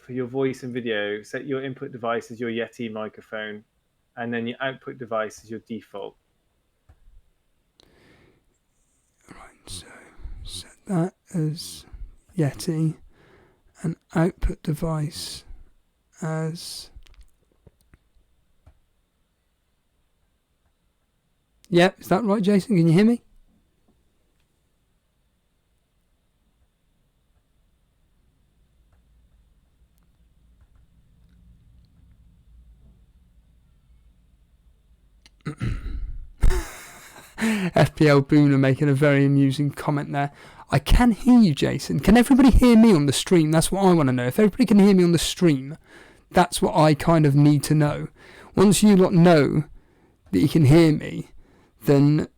for your voice and video, set your input device as your Yeti microphone, and then your output device is your default. Right, so set that as Yeti and output device as... Yep, is that right, Jason? Can you hear me? FPL Booner making a very amusing comment there. I can hear you, Jason. Can everybody hear me on the stream? That's what I want to know. If everybody can hear me on the stream, that's what I kind of need to know. Once you lot know that you can hear me, then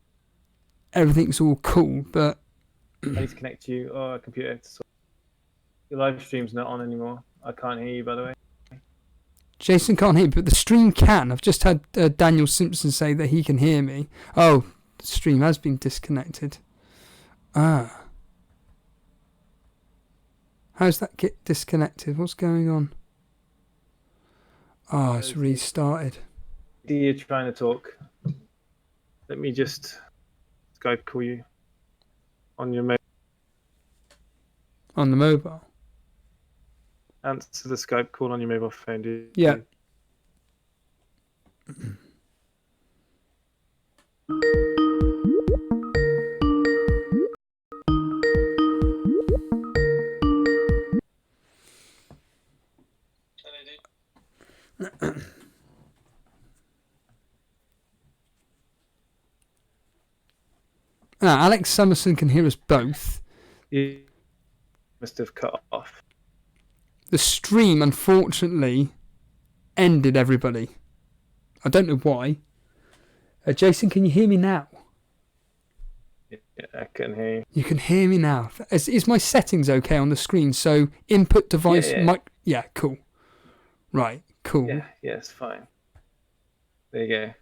everything's all cool. But I need to connect you or a computer. Your live stream's not on anymore. I can't hear you, by the way. Jason can't hear me, but the stream can. I've just had Daniel Simpson say that he can hear me. Oh, the stream has been disconnected. Ah. How's that get disconnected? What's going on? Oh, it's restarted. You're trying to talk. Let me just Skype call you on your mobile. On the mobile? Answer the Skype call on your mobile phone, dude. Yeah. Alex Summerson can hear us both. You must have cut off. The stream, unfortunately, ended, everybody. I don't know why. Jason, can you hear me now? Yeah, I can hear you. You can hear me now. Is my settings okay on the screen? So, input device... Yeah, cool. Right, cool. Yeah, it's fine. There you go.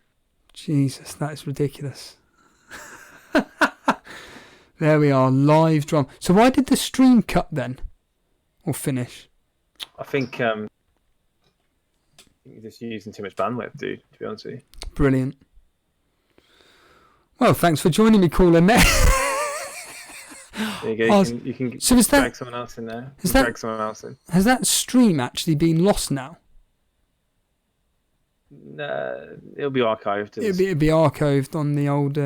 Jesus, that is ridiculous. There we are, live drum. So why did the stream cut then? Or finish? I think you're just using too much bandwidth, dude, to be honest with you. Brilliant. Well, thanks for joining me, Colin. There you go. You can so drag someone else in there. Drag someone else in. Has that stream actually been lost now? It'll be archived. It'll be archived on the old...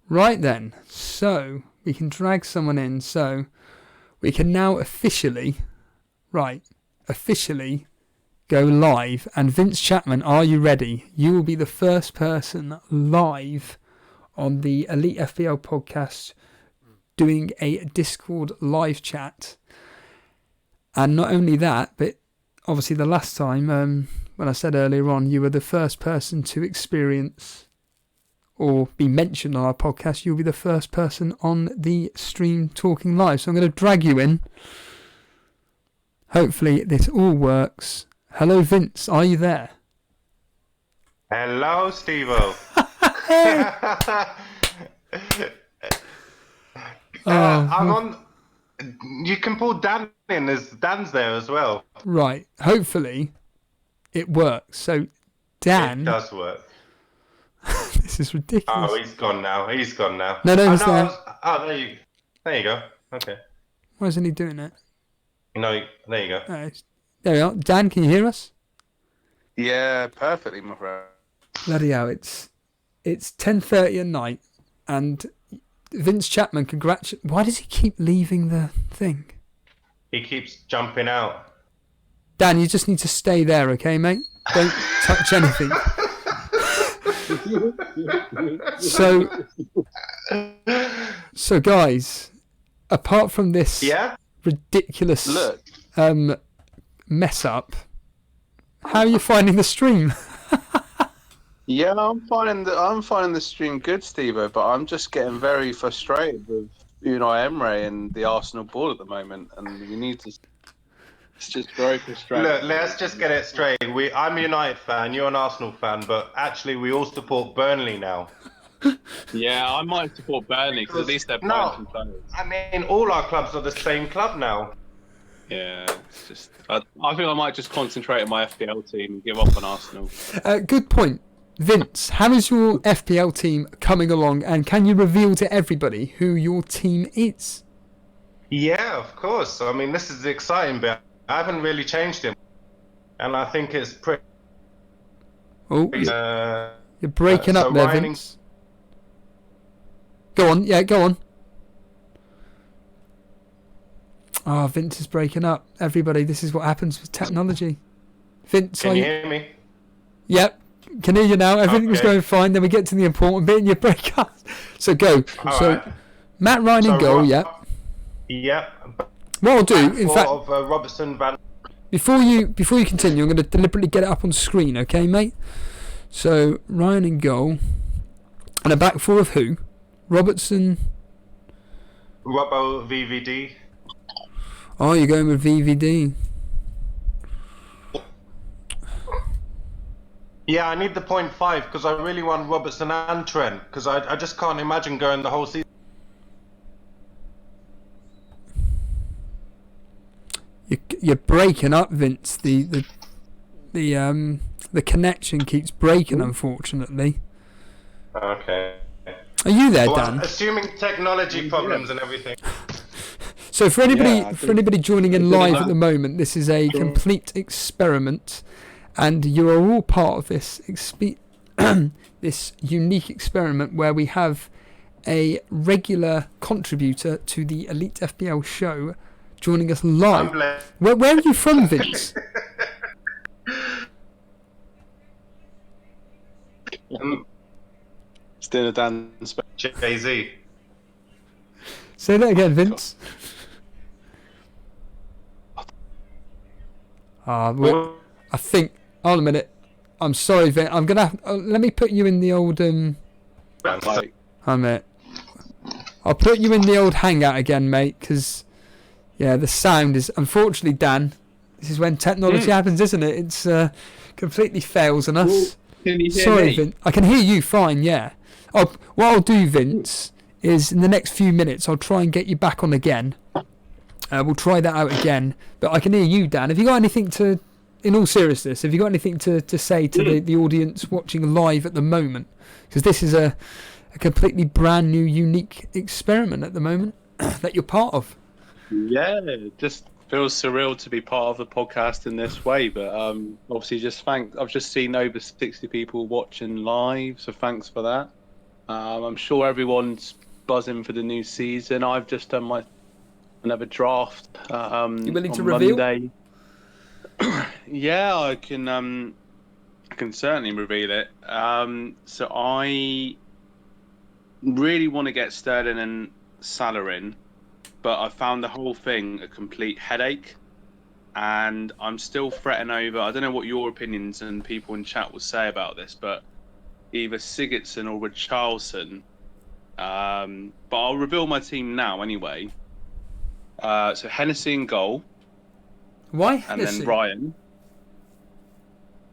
Right then, so we can drag someone in. So we can now officially go live. And Vince Chapman, are you ready? You will be the first person live on the Elite FPL podcast doing a Discord live chat. And not only that, but obviously the last time, when I said earlier on, you were the first person to experience or be mentioned on our podcast. You'll be the first person on the stream talking live. So I'm going to drag you in. Hopefully this all works. Hello, Vince. Are you there? Hello, Steve-O. I'm on... You can pull Dan in, as Dan's there as well. Right. Hopefully it works. So, Dan... It does work. This is ridiculous. Oh, he's gone now. No, there you go. Okay. Why isn't he doing it? No, there you go. There we are. Dan, can you hear us? Yeah, perfectly, my friend. Bloody hell, it's 10:30 at night, and Vince Chapman, why does he keep leaving the thing? He keeps jumping out. Dan, you just need to stay there, okay, mate? Don't touch anything. So guys, apart from this ridiculous mess up, how are you finding the stream? Yeah, I'm finding the stream good, Steve-O, but I'm just getting very frustrated with Unai Emery and the Arsenal board at the moment, and we need to... It's just very frustrating. Look, let's just get it straight. I'm a United fan, you're an Arsenal fan, but actually we all support Burnley now. Yeah, I might support Burnley because at least they're playing some players. I mean, all our clubs are the same club now. Yeah, it's just. I think I might just concentrate on my FPL team and give up on Arsenal. Good point. Vince, how is your FPL team coming along, and can you reveal to everybody who your team is? Yeah, of course. I mean, this is the exciting bit. I haven't really changed him, and I think it's pretty. Oh, you're breaking so up there, Ryan Vince. Go on, yeah, go on. Oh, Vince is breaking up. Everybody, this is what happens with technology. Vince, Can you hear me? Yep, can hear you now. Everything was Okay. going fine. Then we get to the important bit and you break up. So go. All so right. Matt Ryan in goal, yeah. Yep. What I'll do, in Four fact, of Robertson, Van. before you continue, I'm going to deliberately get it up on screen, okay, mate? So Ryan in goal, and a back four of who? Robertson. Robbo, VVD. Oh, you're going with VVD. Yeah, I need the 0.5 because I really want Robertson and Trent because I just can't imagine going the whole season. You're breaking up, Vince. The connection keeps breaking, unfortunately. Okay. Are you there, Well, Dan? assuming technology problems and everything. So for anybody Yeah, joining in live at the moment, this is a complete experiment, and you are all part of this this unique experiment where we have a regular contributor to the Elite FPL show joining us live. Where are you from, Vince? Still a dance. Jay-Z. Say that again, Vince. I think. Hold on a minute. I'm sorry, Vince. I'm gonna. Let me put you in the old. Like, Hi, mate. I'll put you in the old hangout again, mate. Because yeah, the sound is unfortunately, Dan. This is when technology happens, isn't it? It's completely fails on us. Can you hear Sorry, me? Vince. I can hear you fine. Yeah. Oh, what I'll do, Vince, is in the next few minutes I'll try and get you back on again. We'll try that out again. But I can hear you, Dan. Have you got anything to, in all seriousness, have you got anything to say to the audience watching live at the moment? Because this is a completely brand new, unique experiment at the moment that you're part of. yeah, it just feels surreal to be part of the podcast in this way. But obviously, I've just seen over 60 people watching live, so thanks for that. I'm sure everyone's buzzing for the new season. I've just done another draft. You willing on to reveal? Monday. Yeah, I can certainly reveal it. So I really want to get Sterling and Salah in, but I found the whole thing a complete headache, and I'm still fretting over. I don't know what your opinions and people in chat will say about this, but either Sigurdsson or Richarlison. But I'll reveal my team now anyway. So Hennessy in goal. Why? And Hennessy? then Ryan.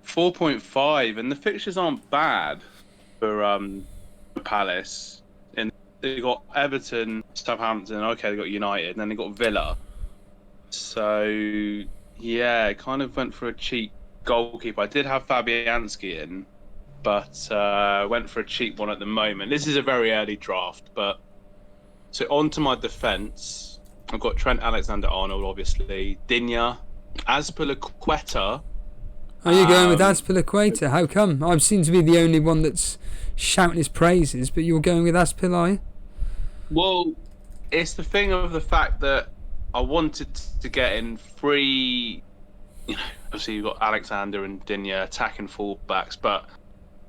4.5, and the fixtures aren't bad for Palace. And they got Everton, Southampton. Okay, they got United, and then they got Villa. So yeah, kind of went for a cheap goalkeeper. I did have Fabianski in, but went for a cheap one at the moment. This is a very early draft, but so on to my defence. I've got Trent Alexander-Arnold, obviously, Digne, Azpilicueta. Are you going with Azpilicueta? How come? I seem to be the only one that's shouting his praises, but you're going with Azpil, are you? Well, it's the thing of the fact that I wanted to get in three. Obviously, you've got Alexander and Digne attacking fullbacks, but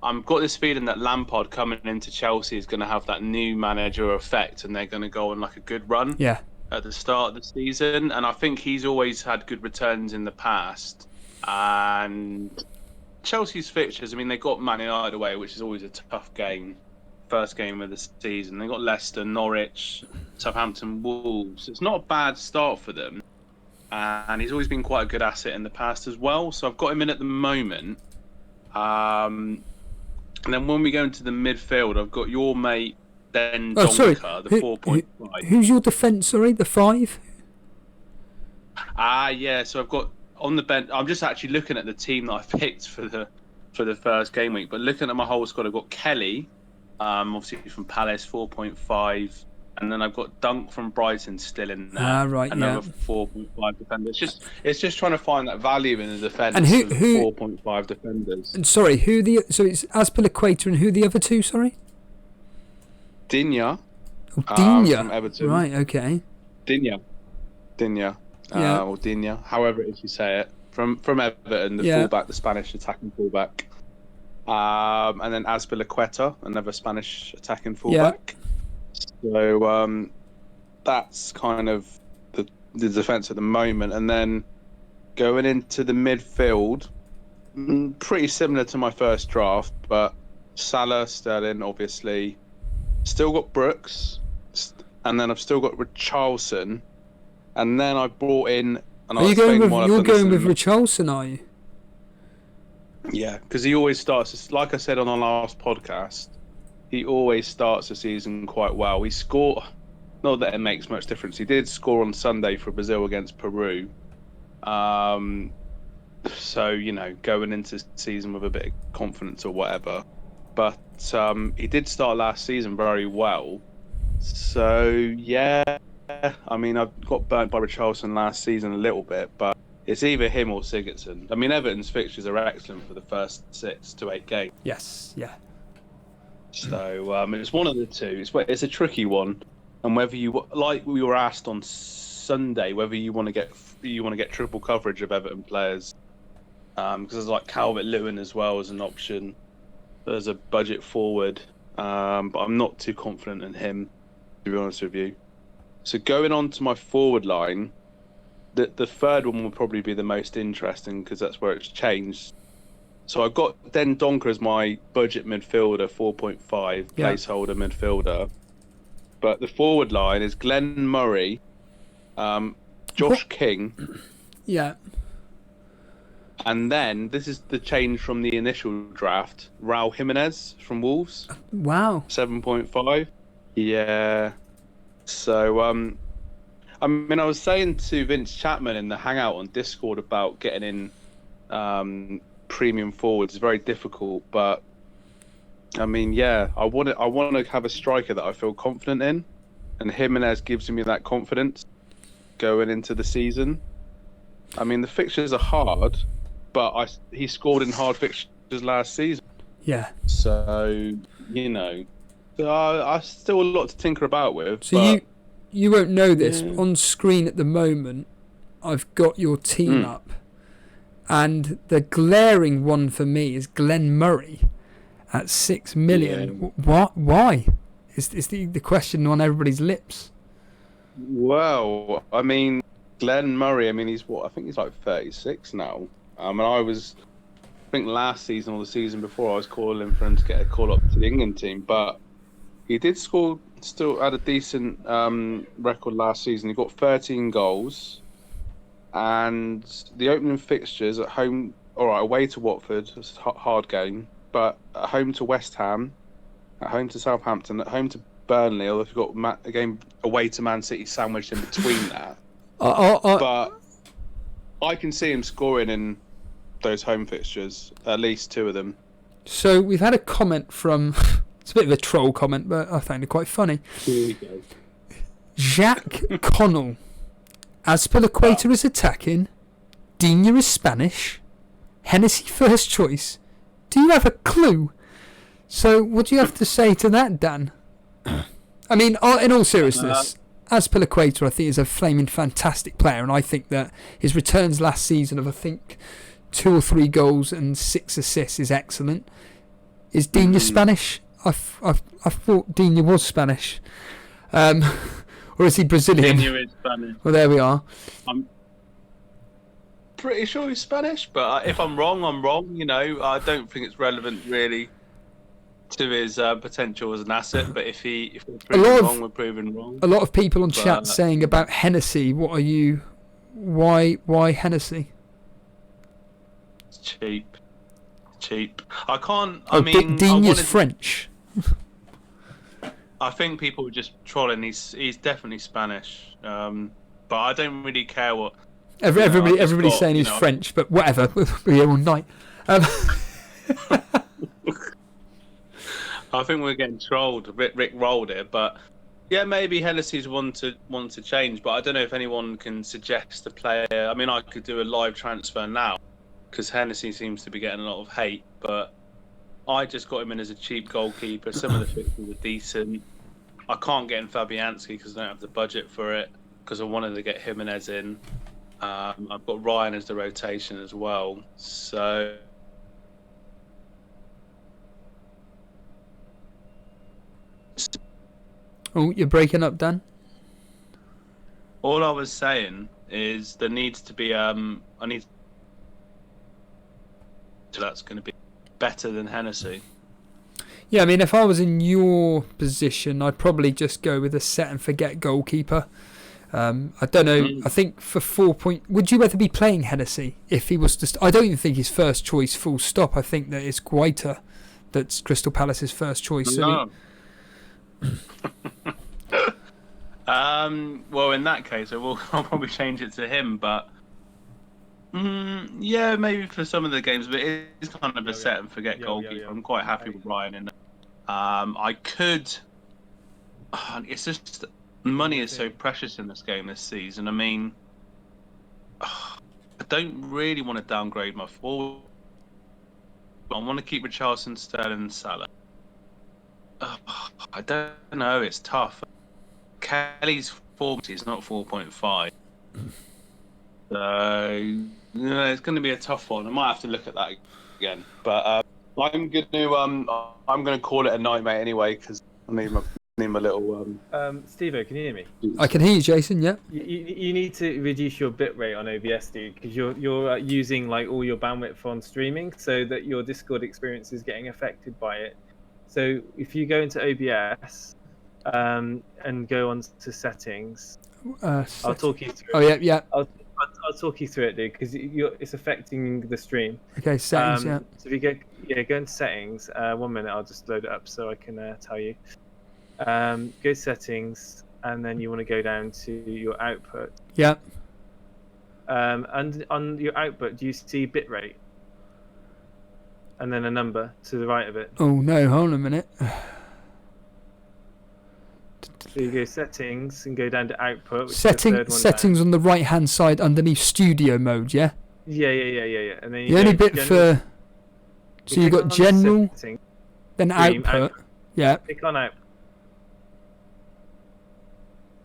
I've got this feeling that Lampard coming into Chelsea is going to have that new manager effect, and they're going to go on like a good run. Yeah. At the start of the season, and I think he's always had good returns in the past. And Chelsea's fixtures, I mean, they got Man United away, which is always a tough game, first game of the season. They got Leicester, Norwich, Southampton, Wolves. It's not a bad start for them, and he's always been quite a good asset in the past as well. So I've got him in at the moment. And then when we go into the midfield, I've got your mate. Then Oh, sorry. the 4.5. Who's your defence, sorry? The 5? Yeah. So I've got on the bench. I'm just actually looking at the team that I picked for the first game week. But looking at my whole squad, I've got Kelly, obviously from Palace, 4.5, and then I've got Dunk from Brighton still in there. Right, another yeah. 4.5 defender. It's just trying to find that value in the defence. And who 4.5 defenders? And sorry, so it's Azpilicueta and who the other two? Sorry. Digne. Digne. From Everton. Right. Okay. Digne. Yeah. Or Digne, however it is you say it. From Everton, the fullback, the Spanish attacking fullback. And then Azpilicueta, another Spanish attacking fullback. So that's kind of the defence at the moment. And then going into the midfield, pretty similar to my first draft, but Salah, Sterling, obviously. Still got Brooks, and then I've still got Richarlison, and then I brought in. And You're going with Richarlison, are you? Yeah, because he always starts. Like I said on our last podcast, he always starts the season quite well. He scored. Not that it makes much difference. He did score on Sunday for Brazil against Peru. So going into the season with a bit of confidence or whatever. But he did start last season very well. So, yeah, I mean, I've got burnt by Richarlison last season a little bit, but it's either him or Sigurdsson. I mean, Everton's fixtures are excellent for the first 6 to 8 games. Yes, yeah. So it's one of the two. It's a tricky one. And whether you, like we were asked on Sunday, whether you want to get triple coverage of Everton players. Because there's like Calvert-Lewin as well as an option. There's a budget forward, but I'm not too confident in him, to be honest with you. So going on to my forward line, the third one will probably be the most interesting because that's where it's changed. So I've got Den Donker as my budget midfielder, 4.5 placeholder midfielder. But the forward line is Glenn Murray, Josh King. Yeah. And then, this is the change from the initial draft, Raul Jimenez from Wolves. Wow. 7.5. Yeah. So, I mean, I was saying to Vince Chapman in the Hangout on Discord about getting in premium forwards. It's very difficult, but, I mean, yeah, I want to have a striker that I feel confident in, and Jimenez gives me that confidence going into the season. I mean, the fixtures are hard, but he scored in hard fixtures last season. Yeah. So, I still a lot to tinker about with. So you won't know this. Yeah. On screen at the moment, I've got your team up. And the glaring one for me is Glenn Murray at 6 million. Yeah. Why? Is the question on everybody's lips. Well, I mean, Glenn Murray, I mean, I think he's like 36 now. And I think last season or the season before, I was calling for him to get a call up to the England team. But he did still had a decent record last season. He got 13 goals. And the opening fixtures at home, all right, away to Watford, it's a hard game. But at home to West Ham, at home to Southampton, at home to Burnley, although you've got a game away to Man City sandwiched in between that. But I can see him scoring in those home fixtures, at least 2 of them. So we've had a comment from, it's a bit of a troll comment, but I found it quite funny. Here we go. Jacques Connell. Azpilicueta is attacking. Digne is Spanish. Hennessy first choice. Do you have a clue? So what do you have to say to that, Dan? I mean, in all seriousness, Azpilicueta I think is a flaming fantastic player, and I think that his returns last season of 2 or 3 goals and 6 assists is excellent. Is Digne Spanish? I thought Digne was Spanish. Or is he Brazilian? Digne is Spanish. Well, there we are. I'm pretty sure he's Spanish, but if I'm wrong, I'm wrong. I don't think it's relevant really to his potential as an asset. But if we're proven wrong, we're proven wrong. A lot of people on chat saying about Hennessy. What are you? Why Hennessy? It's cheap. I can't. I mean, Digne is French. I think people are just trolling. He's definitely Spanish, but I don't really care what Everybody's saying he's French, but whatever. We'll be here all night. I think we're getting trolled. Rick rolled it, but yeah, maybe Hennessy's one to change. But I don't know if anyone can suggest a player. I mean, I could do a live transfer now because Hennessy seems to be getting a lot of hate. But I just got him in as a cheap goalkeeper. Some of the fixtures are decent. I can't get in Fabianski because I don't have the budget for it because I wanted to get Jimenez in. I've got Ryan as the rotation as well. So Oh, you're breaking up, Dan. all I was saying is there needs to be that's going to be better than Hennessy. Yeah, I mean, if I was in your position, I'd probably just go with a set and forget goalkeeper. I don't know. I think for 4 point, would you rather be playing Hennessy if he was just? I don't even think his first choice. Full stop. I think that it's Guaita that's Crystal Palace's first choice. So well, in that case, I'll probably change it to him. But yeah, maybe for some of the games, but it is kind of a set and forget goalkeeper. I'm quite happy with Ryan in there. I could. It's just money is so precious in this game this season. I mean, I don't really want to downgrade my forward. I want to keep Richarlison, Sterling, and Salah. I don't know. It's tough. Kelly's 40 is not 4.5. So it's going to be a tough one. I might have to look at that again. But I'm going to call it a night, mate. Anyway, because I need my little. Steve-O, can you hear me? I can hear you, Jason. Yeah. You need to reduce your bitrate on OBS, dude, because you're using like all your bandwidth on streaming, so that your Discord experience is getting affected by it. So if you go into OBS and go on to settings, I'll talk you through. Oh yeah. I'll talk you through it, dude, because it's affecting the stream. Okay, settings. Yeah. So if you go into settings, 1 minute, I'll just load it up so I can tell you. Go settings, and then you want to go down to your output. Yeah. And on your output, do you see bitrate? And then a number to the right of it. Oh no! Hold on a minute. So you go settings and go down to output. Which Settings on the right hand side underneath studio mode. Yeah. Yeah. And then the only bit for. So you got general, then output. Yeah. Click on output.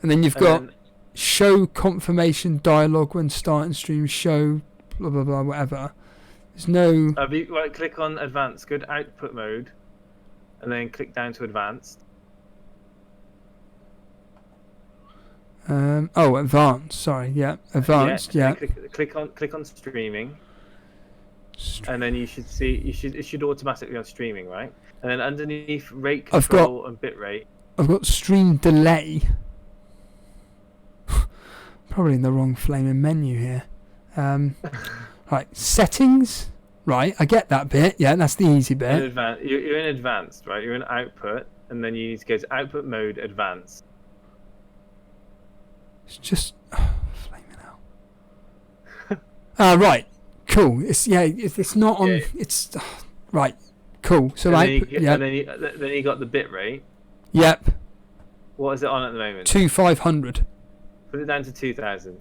And then you've got show confirmation dialogue when starting stream. Show blah blah blah whatever. There's no. Click on advanced. Go to output mode, and then click down to advanced. Advanced. Sorry, yeah, advanced. Yeah. Click on streaming, and then you should see it should automatically on streaming, right? And then underneath rate control and bitrate. I've got stream delay. Probably in the wrong flaming menu here. Right, settings. Right, I get that bit. Yeah, that's the easy bit. You're in advanced, right? You're in output, and then you need to go to output mode, advanced. It's just flaming out. Right, cool. It's not on. Yeah. It's right, cool. So and then you got the bit rate. Yep. What is it on at the moment? 2500. Put it down to 2000.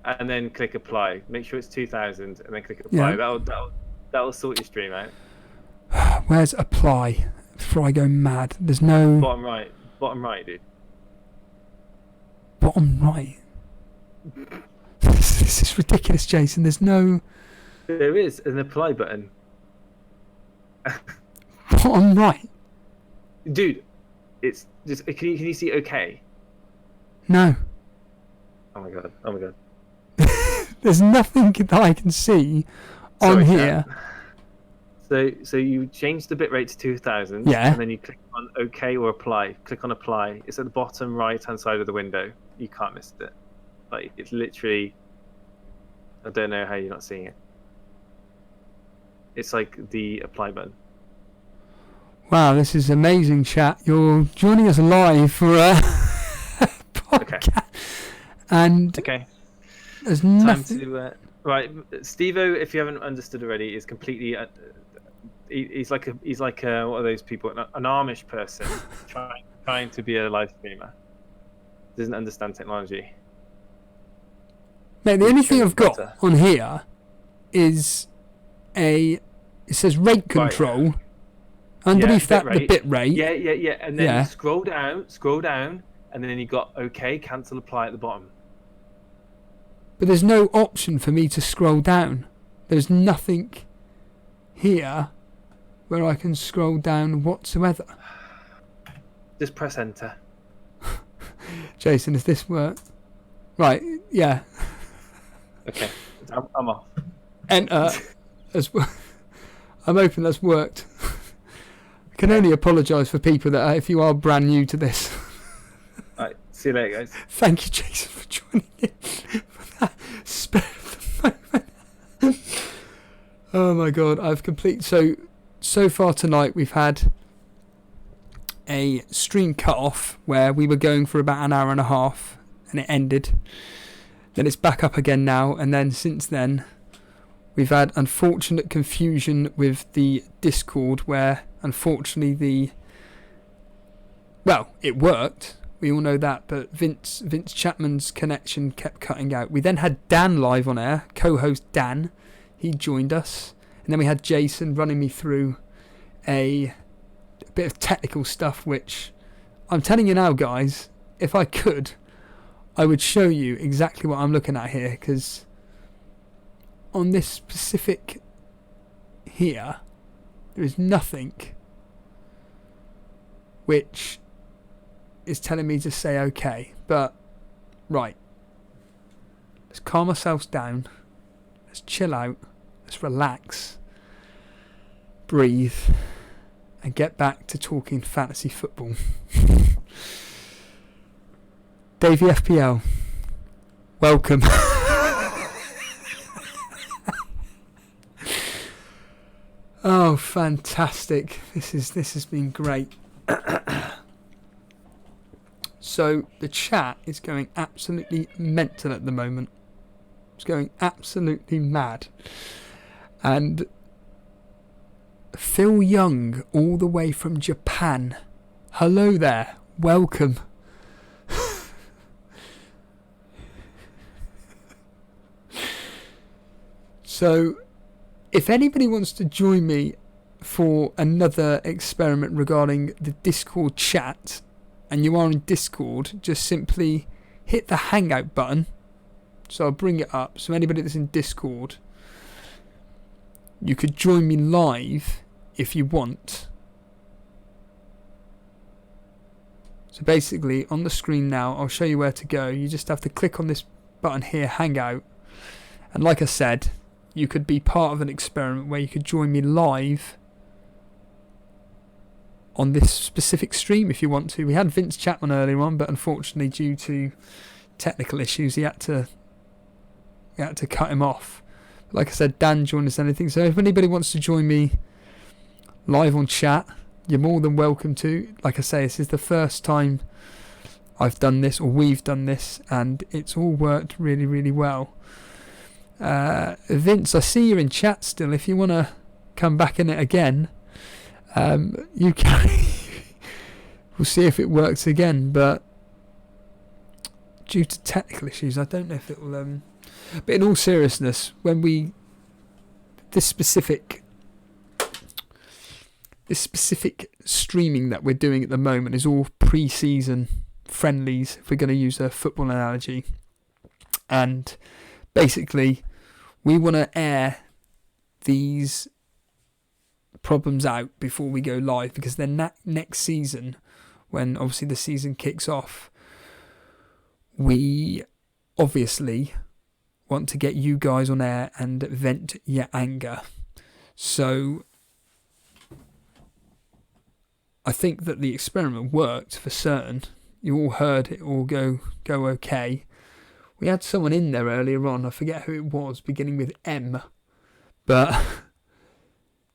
And then click apply. Make sure it's 2000, and then click apply. Yeah. That'll sort your stream out. Where's apply? Before I go mad, there's no. Bottom right, dude. Bottom right. This is ridiculous, Jason. There's no. There is an apply button. Bottom right. Dude, it's just. Can you see OK? No. Oh my god. There's nothing that I can see on here. So you change the bitrate to 2000. Yeah. And then you click on OK or apply. Click on apply. It's at the bottom right hand side of the window. You can't miss it. Like it's literally. I don't know how you're not seeing it. It's like the apply button. Wow, this is amazing, chat. You're joining us live for a podcast. Okay. And okay. There's Time nothing. to right, Steve-O, if you haven't understood already, is completely. He's like a what are those people? An Amish person trying to be a live streamer. Doesn't understand technology. Mate, the only thing I've got Butter. on here is it says rate control. Underneath that, the bit rate. Yeah. And then Yeah. scroll down, and then you got OK, cancel, apply at the bottom. But there's no option for me to scroll down. There's nothing here where I can scroll down whatsoever. Just press enter. Jason, does this work? Right, yeah. Okay, I'm off. Enter. I'm hoping that's worked. I can only apologise for people that if you are brand new to this. Right, see you later, guys. Thank you, Jason, for joining in for that spare of the moment. Oh my god, I've completed. So far tonight we've had a stream cut off where we were going for about an hour and a half and it ended. Then it's back up again now, and then since then we've had unfortunate confusion with the Discord where unfortunately it worked. We all know that, but Vince Chapman's connection kept cutting out. We then had Dan live on air, co-host Dan. He joined us. And then we had Jason running me through a bit of technical stuff, which I'm telling you now, guys, if I could, I would show you exactly what I'm looking at here, because on this specific here, there is nothing which is telling me to say okay. But, right, let's calm ourselves down, let's chill out, let's relax, breathe, and get back to talking fantasy football. Davey FPL, welcome. Oh, fantastic. This has been great. So the chat is going absolutely mental at the moment. It's going absolutely mad. And Phil Young, all the way from Japan. Hello there. Welcome. So, if anybody wants to join me for another experiment regarding the Discord chat, and you are in Discord, just simply hit the Hangout button. So I'll bring it up. So anybody that's in Discord, you could join me live if you want. So basically, on the screen now, I'll show you where to go. You just have to click on this button here, Hangout. And like I said, you could be part of an experiment where you could join me live on this specific stream if you want to. We had Vince Chapman earlier on, but unfortunately due to technical issues, he had to cut him off. Like I said, Dan joined us anything. So if anybody wants to join me live on chat, you're more than welcome to. Like I say, this is the first time I've done this, or we've done this, and it's all worked really, really well. Vince, I see you're in chat still. If you want to come back in it again, you can. We'll see if it works again, but due to technical issues, I don't know if it will. But in all seriousness, this specific streaming that we're doing at the moment is all pre-season friendlies, if we're going to use a football analogy, and basically we want to air these problems out before we go live, because then next season, when obviously the season kicks off, we obviously want to get you guys on air and vent your anger. So I think that the experiment worked for certain. You all heard it all go okay. We had someone in there earlier on, I forget who it was, beginning with M, but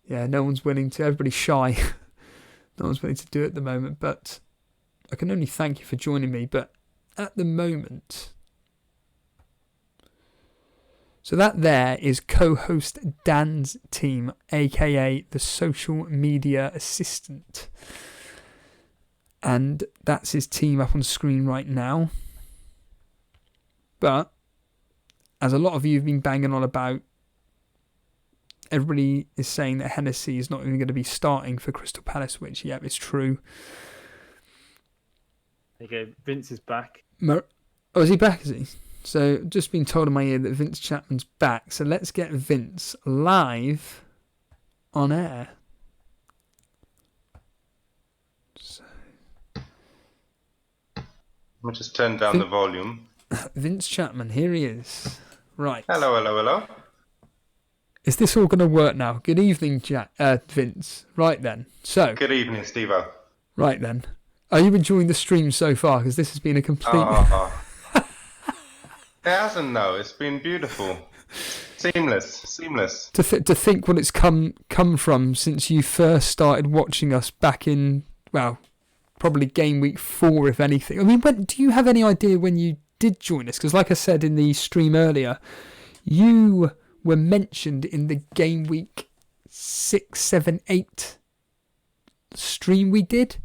yeah, no one's willing to. Everybody's shy. No one's willing to do it at the moment, but I can only thank you for joining me. But at the moment, So that there is co-host Dan's team, aka the social media assistant. And that's his team up on screen right now. But, as a lot of you have been banging on about, everybody is saying that Hennessy is not even going to be starting for Crystal Palace, which, yeah, it's true. There you go. Vince is back. Oh, is he back, is he? So, just been told in my ear that Vince Chapman's back. So, let's get Vince live on air. So, I'll just turn down the volume. Vince Chapman, here he is. Right. Hello, hello, hello. Is this all going to work now? Good evening, Vince. Right then. So. Good evening, Steve-O. Right then. Are you enjoying the stream so far? Because this has been a complete... It hasn't, no. It's been beautiful. Seamless. To think what it's come from since you first started watching us back in, well, probably game week 4, if anything. I mean, do you have any idea when you did join us? Because like I said in the stream earlier, you were mentioned in the game week 6, 7, 8 stream we did.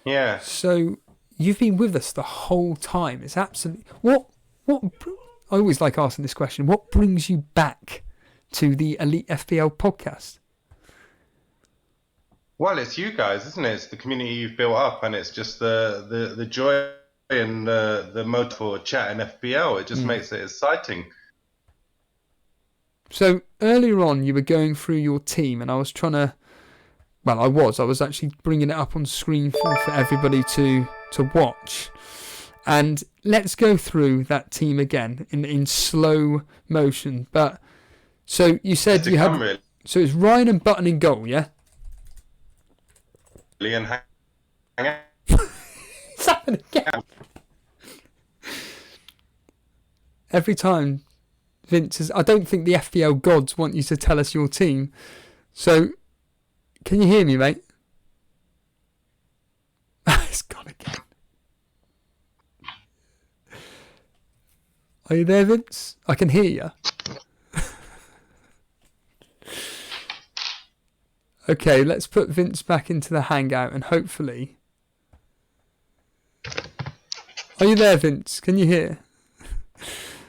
Yeah. So you've been with us the whole time. It's absolutely... What I always like asking this question. What brings you back to the Elite FPL podcast? Well, it's you guys, isn't it? It's the community you've built up, and it's just the joy and the motive for chatting FPL. It just makes it exciting. So earlier on, you were going through your team, and I was trying to... Well, I was actually bringing it up on screen for everybody to watch. And let's go through that team again in slow motion. But so you said you had... Really. So it's Ryan and Button in goal, yeah? And hang out. It's happening again. Every time Vince is... I don't think the FPL gods want you to tell us your team. So, can you hear me, mate? It's gone again. Are you there, Vince? I can hear you. Okay, let's put Vince back into the hangout and hopefully... Are you there, Vince? Can you hear?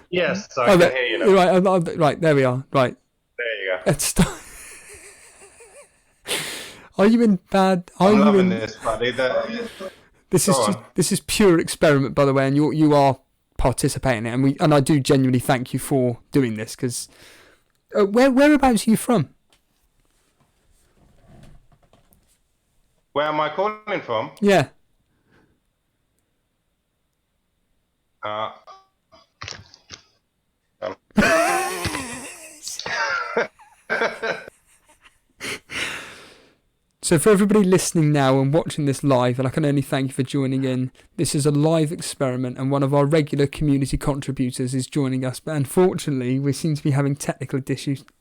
Yes, I can hear you now. Right, right, there we are. Right. There you go. Let's start. Are you in bad... I'm loving this, buddy. This is pure experiment, by the way, and you are participating in it, and I do genuinely thank you for doing this, because... whereabouts are you from? Where am I calling from? Yeah. So for everybody listening now and watching this live, and I can only thank you for joining in, this is a live experiment and one of our regular community contributors is joining us, but unfortunately we seem to be having technical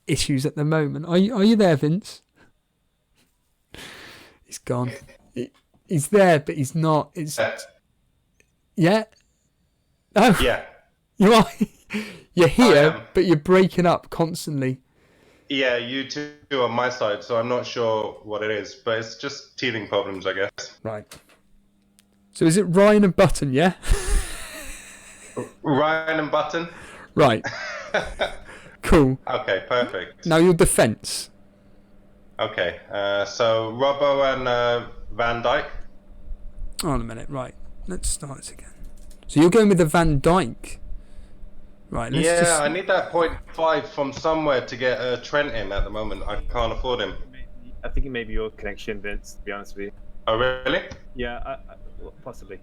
issues at the moment. Are you there, Vince? He's gone. He's there, but he's not. Yeah? Oh. Yeah. You are. You're here, but you're breaking up constantly. Yeah, you two on my side, so I'm not sure what it is, but it's just teething problems, I guess. Right. So is it Ryan and Button, yeah? Ryan and Button? Right. Cool. Okay, perfect. Now your defence. Okay, so Robbo and Van Dijk. Hold on a minute, right. Let's start this again. So you're going with the Van Dijk. Right, I need that 0.5 from somewhere to get Trent in at the moment. I can't afford him. I think it may be your connection, Vince, to be honest with you. Oh, really? Yeah, possibly.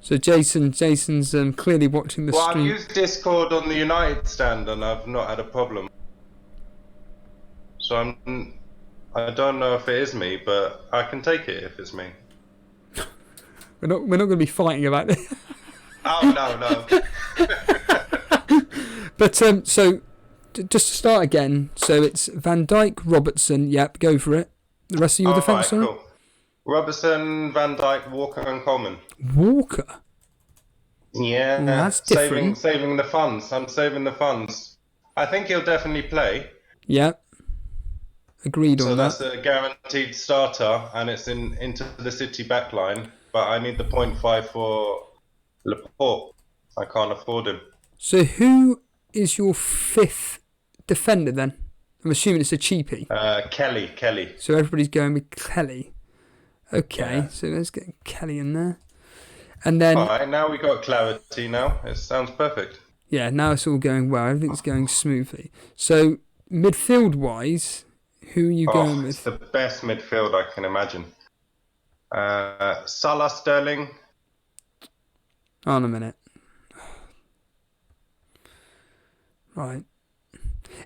So Jason's clearly watching the stream. Well, I've used Discord on the United stand and I've not had a problem. So I don't know if it is me, but I can take it if it's me. We're not going to be fighting about this. Oh, no. But so just to start again, so it's Van Dijk, Robertson. Yep, go for it. The rest of your defence, sorry? Cool. Robertson, Van Dijk, Walker, and Coleman. Walker. Yeah, that's different. saving the funds. I'm saving the funds. I think he'll definitely play. Yep. Agreed So on that's that. a guaranteed starter, and it's into the City backline. But I need the 0.5 for Laporte. I can't afford him. So who is your fifth defender then? I'm assuming it's a cheapie. Kelly. So everybody's going with Kelly. Okay, Yeah. so let's get Kelly in there. And then... All right, now we got clarity now. It sounds perfect. Yeah, now it's all going well. Everything's going smoothly. So midfield-wise, who are you going It's with? the best midfield I can imagine. Salah, Sterling. Hold on a minute. Right.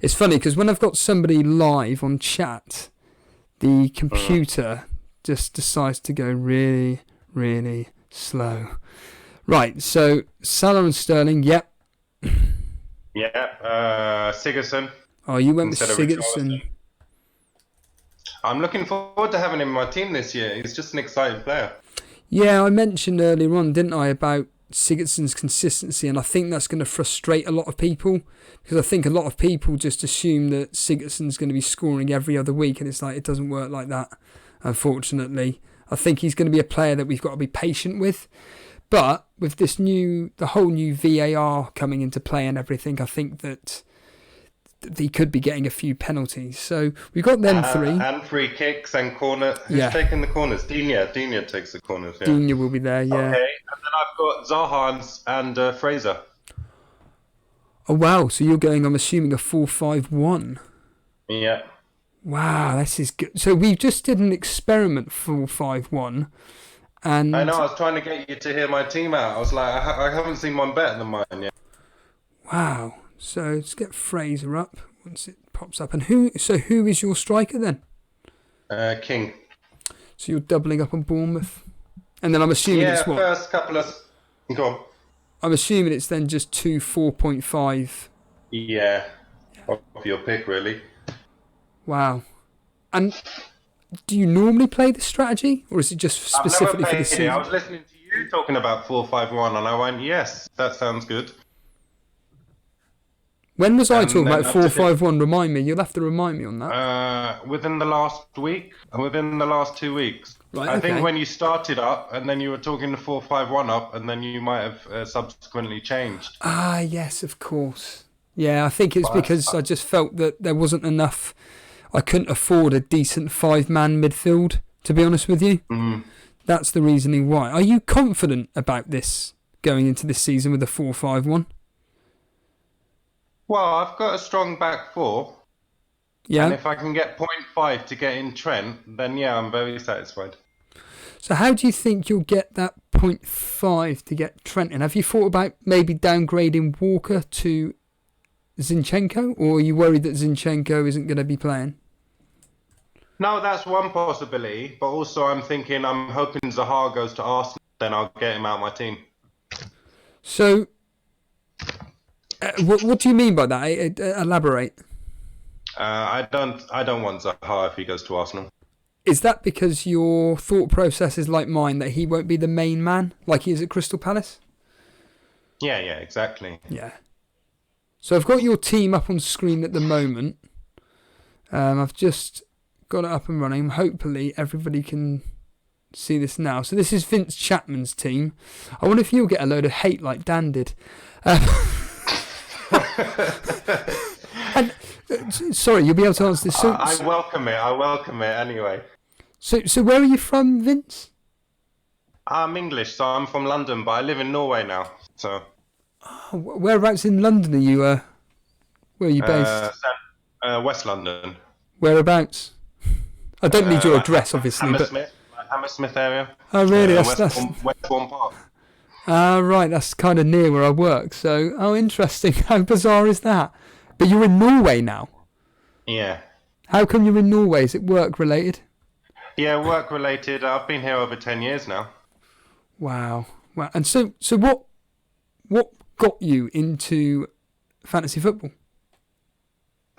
It's funny because when I've got somebody live on chat, the computer just decides to go really, really slow. Right, so Salah and Sterling, yep. Yeah, Sigurdsson. Oh, you went with Instead of Sigurdsson. Richarlison. I'm looking forward to having him in my team this year. He's just an exciting player. Yeah, I mentioned earlier on, didn't I, about Sigurdsson's consistency, and I think that's going to frustrate a lot of people because I think a lot of people just assume that Sigurdsson's going to be scoring every other week, and it's like it doesn't work like that, unfortunately. I think he's going to be a player that we've got to be patient with. But with the whole new VAR coming into play and everything, I think that he could be getting a few penalties. So we've got them three. And free kicks and corner. Who's taking the corners? Dina takes the corners. Yeah. Dina will be there, yeah. Okay, and then I've got Zaha and Fraser. Oh, wow. So you're going, I'm assuming, a 4-5-1. Yeah. Wow, this is good. So we just did an experiment 4-5-1. And I know, I was trying to get you to hear my team out. I was like, I haven't seen one better than mine yet. Wow. So let's get Fraser up once it pops up. And who is your striker then? King. So you're doubling up on Bournemouth. And then I'm assuming it's what? First couple of... Go on. I'm assuming it's then just 2 4.5. Yeah. Of your pick, really. Wow. And do you normally play this strategy? Or is it just specifically for the season? I was listening to you talking about 4-5-1 and I went, yes, that sounds good. When was I talking about 4-5-1? Remind me. You'll have to remind me on that. Within the last week, within the last 2 weeks. Right, I think when you started up and then you were talking the 4-5-1 up and then you might have subsequently changed. Ah, yes, of course. Yeah, I think it's because I just felt that there wasn't enough. I couldn't afford a decent 5-man midfield, to be honest with you. Mm. That's the reasoning why. Are you confident about this going into this season with a 4-5-1? Well, I've got a strong back four. Yeah. And if I can get 0.5 to get in Trent, then yeah, I'm very satisfied. So how do you think you'll get that 0.5 to get Trent in? Have you thought about maybe downgrading Walker to Zinchenko? Or are you worried that Zinchenko isn't going to be playing? No, that's one possibility. But also I'm hoping Zaha goes to Arsenal, then I'll get him out of my team. So... what do you mean by that? Elaborate. I don't want Zaha if he goes to Arsenal. Is that because your thought process is like mine, that he won't be the main man like he is at Crystal Palace? Yeah, exactly. Yeah. So I've got your team up on screen at the moment. I've just got it up and running. Hopefully everybody can see this now. So this is Vince Chapman's team. I wonder if you'll get a load of hate like Dan did. And sorry, you'll be able to answer this. I welcome it anyway. So where are you from, Vince? I'm English, so I'm from London, but I live in Norway now. So whereabouts in London are you? Where are you based? West London. Whereabouts? I don't need your address, obviously. Hammersmith area. Oh, really? Westbourne Park. Right, that's kind of near where I work. So, interesting. How bizarre is that? But you're in Norway now. Yeah. How come you're in Norway? Is it work related? Yeah, work related. I've been here over 10 years now. Wow. And so what got you into fantasy football?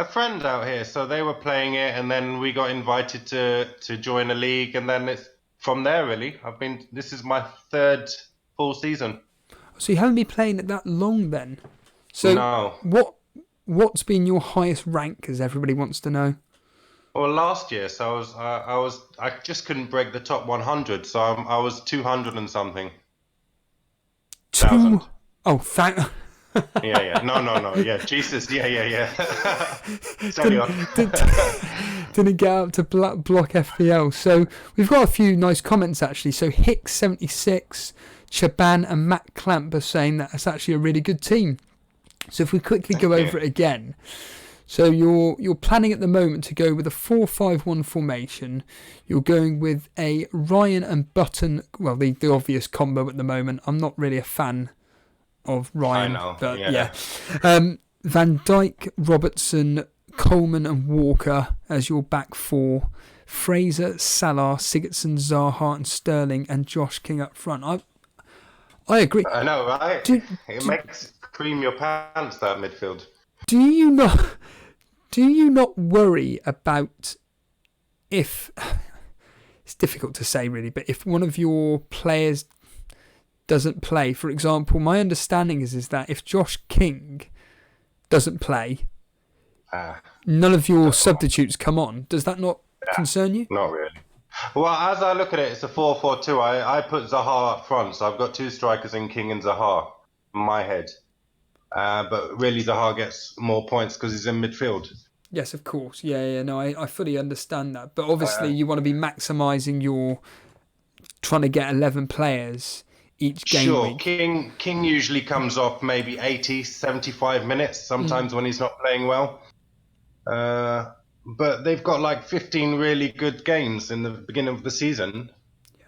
A friend out here, so they were playing it, and then we got invited to join a league, and then it's from there really. This is my third full season. So you haven't been playing it that long then. So No. what's been your highest rank, as everybody wants to know? Well, last year, so I just couldn't break the top 100, so I was 200 and something. Thousand. Oh, thank. Yeah. No. Yeah, Jesus. Yeah. Steady on. Didn't get up to block FPL. So we've got a few nice comments actually. So Hicks76, Chaban and Matt Clamp are saying that it's actually a really good team. So if we quickly go over it again. So you're planning at the moment to go with a 4-5-1 formation. You're going with a Ryan and Button, well, the obvious combo at the moment. I'm not really a fan of Ryan, I know, but yeah. Van Dijk, Robertson, Coleman and Walker as your back four. Fraser, Salah, Sigurdsson, Zaha and Sterling and Josh King up front. I agree. I know, right? It makes cream your pants, that midfield. Do you not worry about if it's difficult to say really, but if one of your players doesn't play, for example, my understanding is that if Josh King doesn't play, none of your substitutes come on. Does that not concern you? Not really. Well, as I look at it, it's a 4-4-2. I put Zaha up front, so I've got two strikers in King and Zaha in my head. But really, Zaha gets more points because he's in midfield. Yes, of course. Yeah. No, I fully understand that. But obviously, you want to be maximising your trying to get 11 players each game week. King usually comes off maybe 80, 75 minutes, sometimes when he's not playing well. But they've got like 15 really good games in the beginning of the season. Yeah.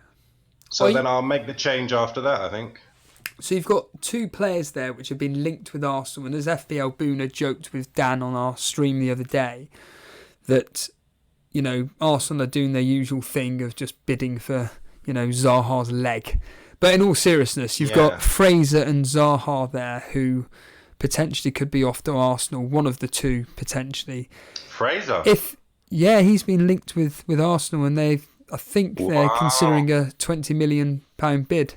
So then I'll make the change after that, I think. So you've got two players there which have been linked with Arsenal, and as FBL Boona joked with Dan on our stream the other day, that, you know, Arsenal are doing their usual thing of just bidding for, you know, Zaha's leg. But in all seriousness, you've got Fraser and Zaha there who potentially could be off to Arsenal, one of the two potentially. Fraser? He's been linked with Arsenal, and I think they're considering a £20 million bid.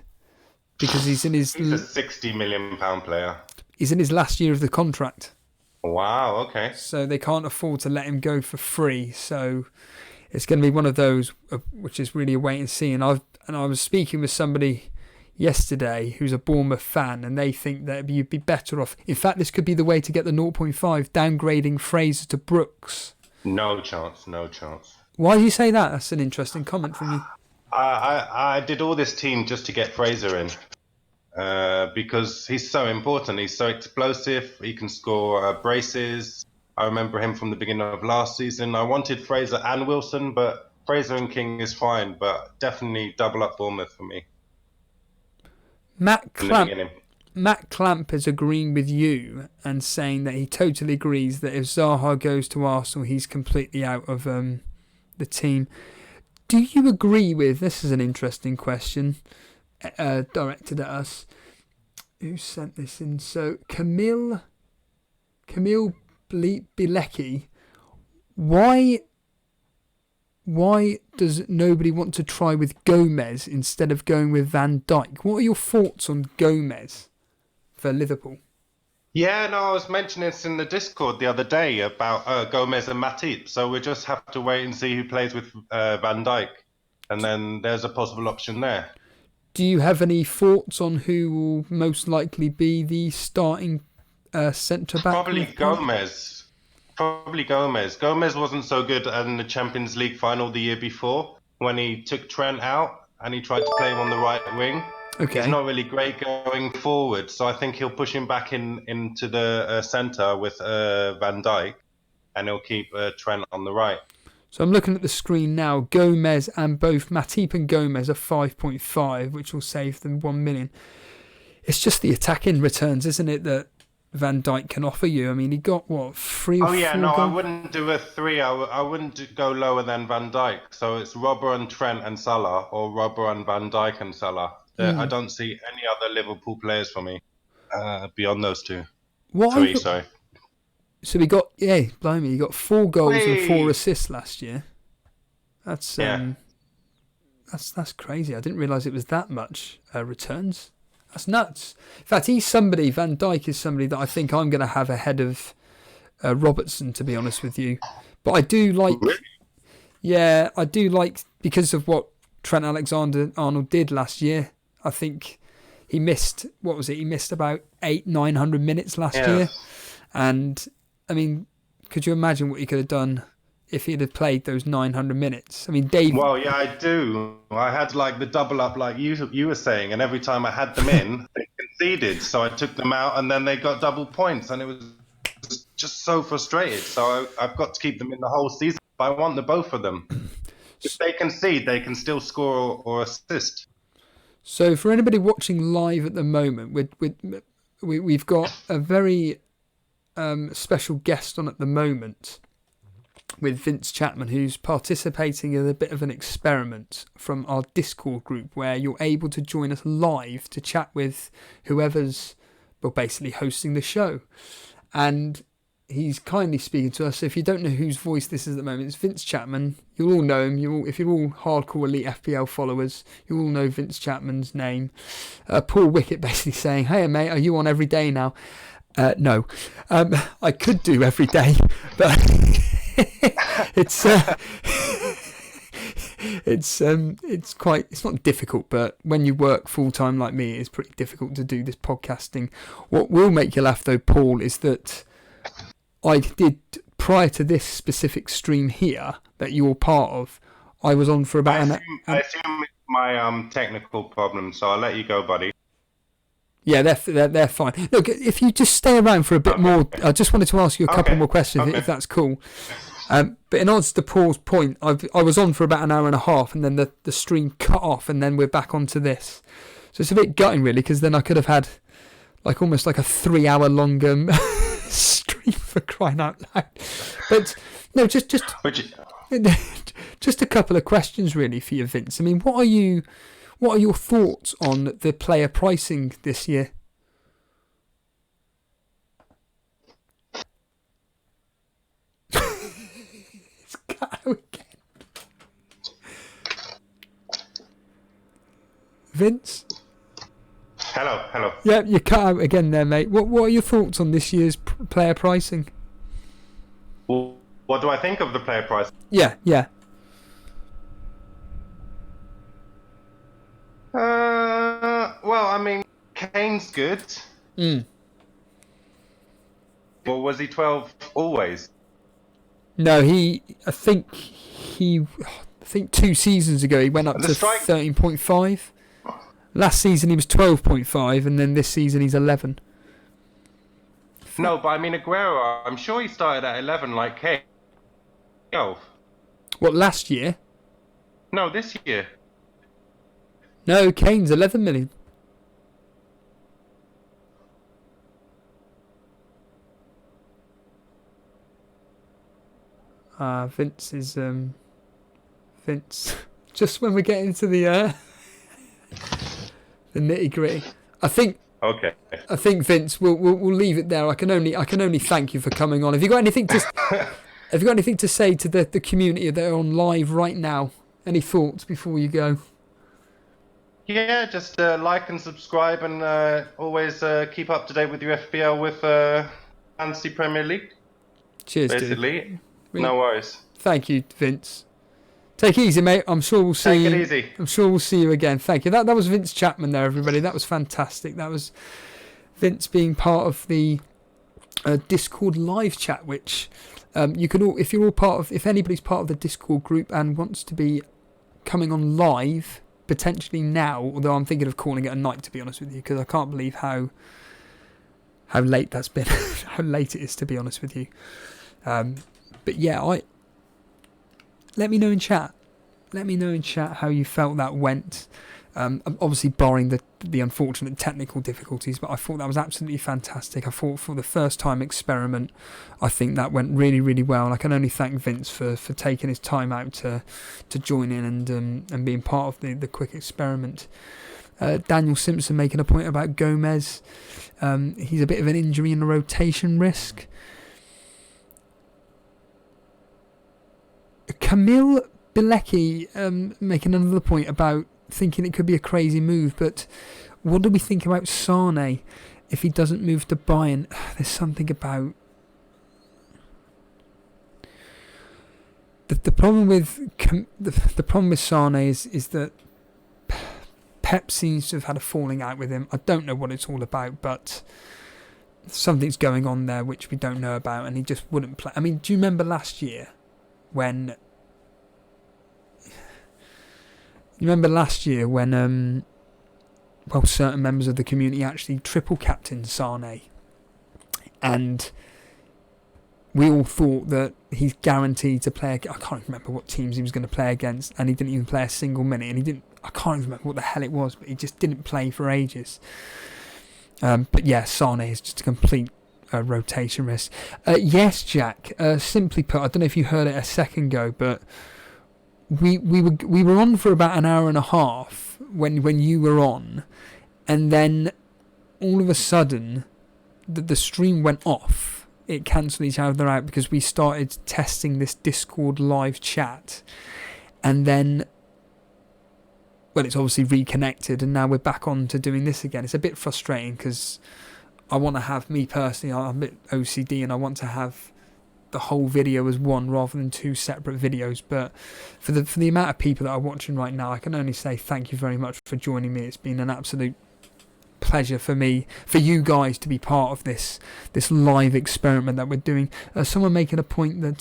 Because he's a £60 million player. He's in his last year of the contract. Wow, okay. So they can't afford to let him go for free. So it's going to be one of those which is really a wait and see. And I was speaking with somebody yesterday who's a Bournemouth fan, and they think that you'd be better off. In fact, this could be the way to get the 0.5, downgrading Fraser to Brooks. No chance. Why do you say that? That's an interesting comment from you. I did all this team just to get Fraser in because he's so important. He's so explosive. He can score braces. I remember him from the beginning of last season. I wanted Fraser and Wilson, but Fraser and King is fine, but definitely double up Bournemouth for me. Matt Clamp is agreeing with you and saying that he totally agrees that if Zaha goes to Arsenal, he's completely out of the team. Do you agree with, this is an interesting question directed at us, who sent this in? So Camille Bilecki, why does nobody want to try with Gomez instead of going with Van Dijk? What are your thoughts on Gomez for Liverpool? Yeah, no, I was mentioning this in the Discord the other day about Gomez and Matip. So we just have to wait and see who plays with Van Dijk. And then there's a possible option there. Do you have any thoughts on who will most likely be the starting centre-back? Probably Gomez. Gomez wasn't so good in the Champions League final the year before when he took Trent out and he tried to play him on the right wing. Okay. He's not really great going forward, so I think he'll push him back into the centre with Van Dijk, and he'll keep Trent on the right. So I'm looking at the screen now. Gomez and both Matip and Gomez are 5.5, which will save them 1 million. It's just the attacking returns, isn't it, that Van Dijk can offer you? I mean, he got, 3 or 4 Oh, yeah, no, goals? I wouldn't do a 3. I wouldn't go lower than Van Dijk. So it's Robber and Trent and Salah, or Robber and Van Dijk and Salah. I don't see any other Liverpool players for me beyond those two. 3, sorry. So we got, blimey, you got 4 goals and 4 assists last year. That's crazy. I didn't realise it was that much returns. That's nuts. In fact, Van Dijk is somebody that I think I'm going to have ahead of Robertson, to be honest with you. But I do like, because of what Trent Alexander-Arnold did last year. I think he missed, he missed about 900 minutes last year. And, I mean, could you imagine what he could have done if he'd have played those 900 minutes? I mean, Dave... Well, yeah, I do. I had like the double up like you were saying, and every time I had them in, they conceded. So I took them out, and then they got double points, and it was just so frustrated. So I've got to keep them in the whole season. But I want the both of them. If they concede, they can still score or assist. So for anybody watching live at the moment, we've got a very special guest on at the moment with Vince Chapman, who's participating in a bit of an experiment from our Discord group where you're able to join us live to chat with whoever's basically hosting the show. And he's kindly speaking to us. So if you don't know whose voice this is at the moment, it's Vince Chapman. You'll all know him. If you're all hardcore Elite FPL followers, you all know Vince Chapman's name. Paul Wickett basically saying, "Hey mate, are you on every day now?" No. I could do every day, but it's not difficult, but when you work full time like me, it's pretty difficult to do this podcasting. What will make you laugh though, Paul, is that I did, prior to this specific stream here that you're part of, I was on for about I assume it's my technical problem, so I'll let you go, buddy. Yeah, they're fine. Look, if you just stay around for a bit more, I just wanted to ask you a couple more questions, if that's cool. But in answer to Paul's point, I was on for about an hour and a half, and then the stream cut off, and then we're back onto this. So it's a bit gutting, really, because then I could have had almost like a 3-hour long stream, for crying out loud. But no, just a couple of questions really for you, Vince. I mean, what are your thoughts on the player pricing this year? It's cut out again. Vince? Hello. Yeah, you cut out again there, mate. What are your thoughts on this year's player pricing? Well, what do I think of the player price? Yeah. Well, I mean, Kane's good. Mm. Well, was he 12 always? No, I think 2 seasons ago he went up to 13.5. Last season he was 12.5, and then this season he's 11. No, but I mean Aguero, I'm sure he started at 11 like Kane. 12. What, last year? No, this year. No, Kane's 11 million. Vince is Vince. Just when we get into the nitty gritty, I think. Okay. I think Vince, we'll leave it there. I can only thank you for coming on. Have you got anything to say to the community that are on live right now? Any thoughts before you go? Yeah, just like and subscribe, and always keep up to date with your FPL with Fantasy Premier League. Cheers, basically. Dude. No worries. Thank you, Vince. Take it easy, mate. I'm sure we'll see you. Take it easy. I'm sure we'll see you again. Thank you. That was Vince Chapman there, everybody. That was fantastic. That was Vince being part of the Discord live chat, which you can all, if anybody's part of the Discord group and wants to be coming on live, potentially now, although I'm thinking of calling it a night, to be honest with you, because I can't believe how late that's been, how late it is, to be honest with you. But yeah, let me know in chat. Let me know in chat how you felt that went. Obviously, barring the unfortunate technical difficulties, but I thought that was absolutely fantastic. I thought for the first time experiment, I think that went really, really well. And I can only thank Vince for taking his time out to join in and being part of the quick experiment. Daniel Simpson making a point about Gomez. He's a bit of an injury and a rotation risk. Camille Bilecki making another point about thinking it could be a crazy move, but What do we think about Sane if he doesn't move to Bayern? There's something about the problem with the problem with Sane is that Pep seems to have had a falling out with him. I don't know what it's all about, but something's going on there which we don't know about, and he just wouldn't play. I mean, do you remember last year when? Well, certain members of the community actually triple captained Sane, and we all thought that he's guaranteed to play. I can't remember what teams he was going to play against, and he didn't even play a single minute. And he didn't. I can't even remember what the hell it was, but he just didn't play for ages. But yeah, Sane is just a complete rotation risk. Yes, Jack. Simply put, I don't know if you heard it a second ago, but we were on for about an hour and a half when you were on, and then all of a sudden the stream went off. It cancelled each other out because we started testing this Discord live chat, and then, well, it's obviously reconnected, and now we're back on to doing this again. It's a bit frustrating because I want to have, me personally, I'm a bit OCD, and I want to have the whole video as one rather than two separate videos. But for the amount of people that are watching right now, I can only say thank you very much for joining me. It's been an absolute pleasure for me, for you guys, to be part of this live experiment that we're doing. Someone making a point that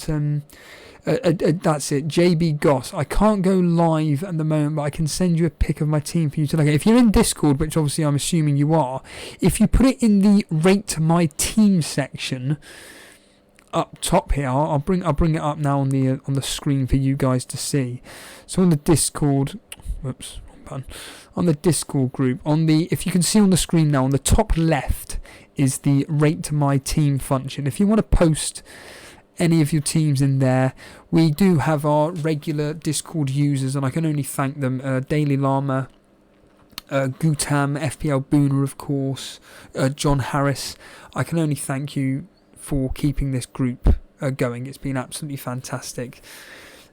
that's it, JB Goss, I can't go live at the moment, but I can send you a pic of my team for you to look at. If you're in Discord, which obviously I'm assuming you are, if you put it in the rate my team section up top here, I'll bring it up now on the screen for you guys to see. So on the Discord, whoops, wrong button. On the Discord group, if you can see on the screen now, on the top left is the rate my team function. If you want to post any of your teams in there, we do have our regular Discord users, and I can only thank them. Daily Llama, Gutam, FPL Booner, of course, John Harris. I can only thank you for keeping this group going. It's been absolutely fantastic.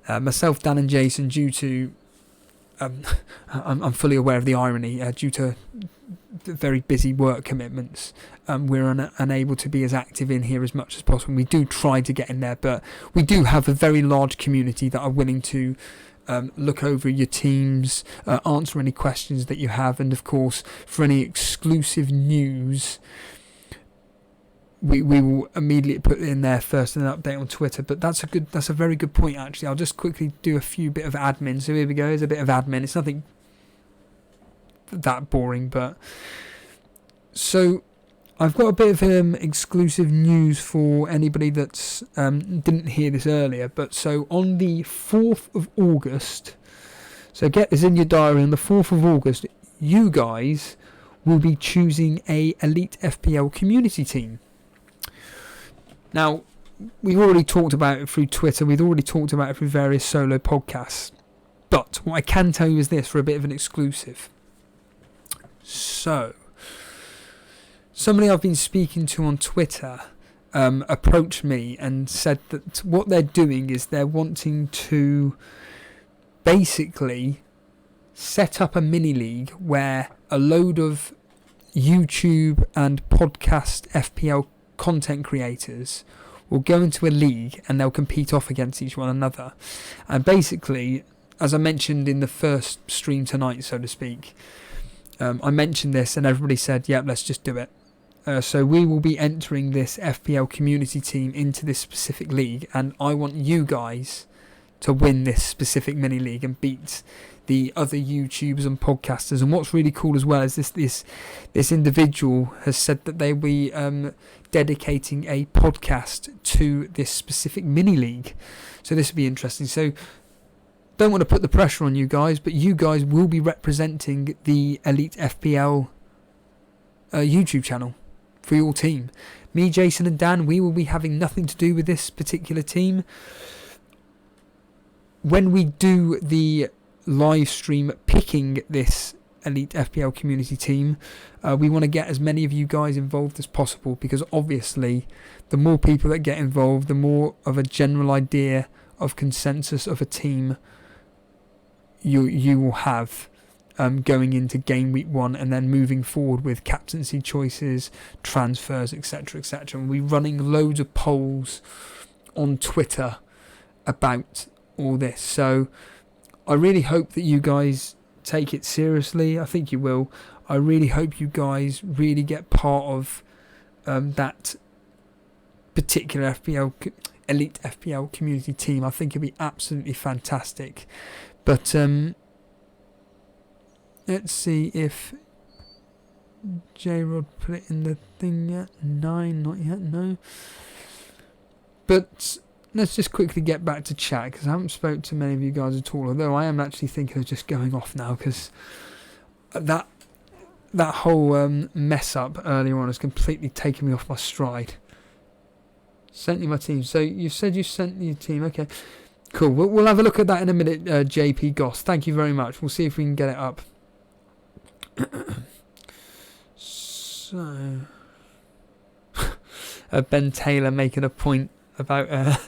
Myself, Dan and Jason, due to I'm fully aware of the irony, due to very busy work commitments, we're unable to be as active in here as much as possible. We do try to get in there, but we do have a very large community that are willing to look over your teams, answer any questions that you have, and of course, for any exclusive news, we will immediately put it in there first and an update on Twitter. But that's a very good point, actually. I'll just quickly do a few bit of admin. So here we go. Here's a bit of admin. It's nothing that boring, but so I've got a bit of exclusive news for anybody that's didn't hear this earlier. But so on the 4th of August, so get this in your diary, on the 4th of August, you guys will be choosing a Elite FPL community team. Now, we've already talked about it through Twitter, we've already talked about it through various solo podcasts, but what I can tell you is this, for a bit of an exclusive. So, somebody I've been speaking to on Twitter approached me and said that what they're doing is they're wanting to basically set up a mini-league where a load of YouTube and podcast FPL content creators will go into a league and they'll compete off against each one another. And basically, as I mentioned in the first stream tonight, so to speak, I mentioned this and everybody said, yep, let's just do it. So we will be entering this FPL community team into this specific league, and I want you guys to win this specific mini league and beat the other YouTubers and podcasters. And what's really cool as well is this individual has said that they'll be dedicating a podcast to this specific mini league. So this will be interesting. So don't want to put the pressure on you guys, but you guys will be representing the Elite FPL YouTube channel for your team. Me, Jason and Dan, we will be having nothing to do with this particular team. When we do the live stream picking this Elite FPL community team, we want to get as many of you guys involved as possible, because obviously the more people that get involved, the more of a general idea of consensus of a team you will have, going into game week 1 and then moving forward with captaincy choices, transfers, etc., etc. And we're running loads of polls on Twitter about all this. So I really hope that you guys take it seriously. I think you will. I really hope you guys really get part of that particular elite FPL community team. I think it'll be absolutely fantastic. But let's see if J-Rod put it in the thing yet. 9, not yet, no. But let's just quickly get back to chat, because I haven't spoke to many of you guys at all, although I am actually thinking of just going off now, because that whole mess up earlier on has completely taken me off my stride. Sent you my team. So you said you sent your team. Okay, cool. We'll have a look at that in a minute, JP Goss. Thank you very much. We'll see if we can get it up. So Ben Taylor making a point about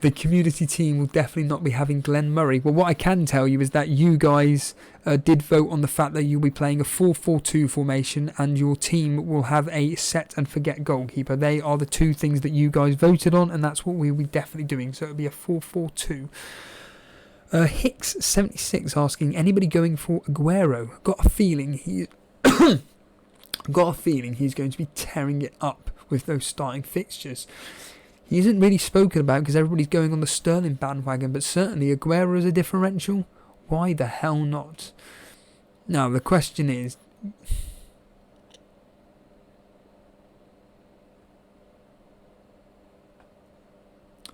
the community team will definitely not be having Glenn Murray. Well, what I can tell you is that you guys did vote on the fact that you'll be playing a 4-4-2 formation and your team will have a set and forget goalkeeper. They are the two things that you guys voted on, and that's what we'll be definitely doing. So it'll be a 4-4-2. Hicks76 asking, anybody going for Aguero? Got a feeling he's going to be tearing it up with those starting fixtures. He isn't really spoken about because everybody's going on the Sterling bandwagon, but certainly Aguero is a differential. Why the hell not? Now, the question is...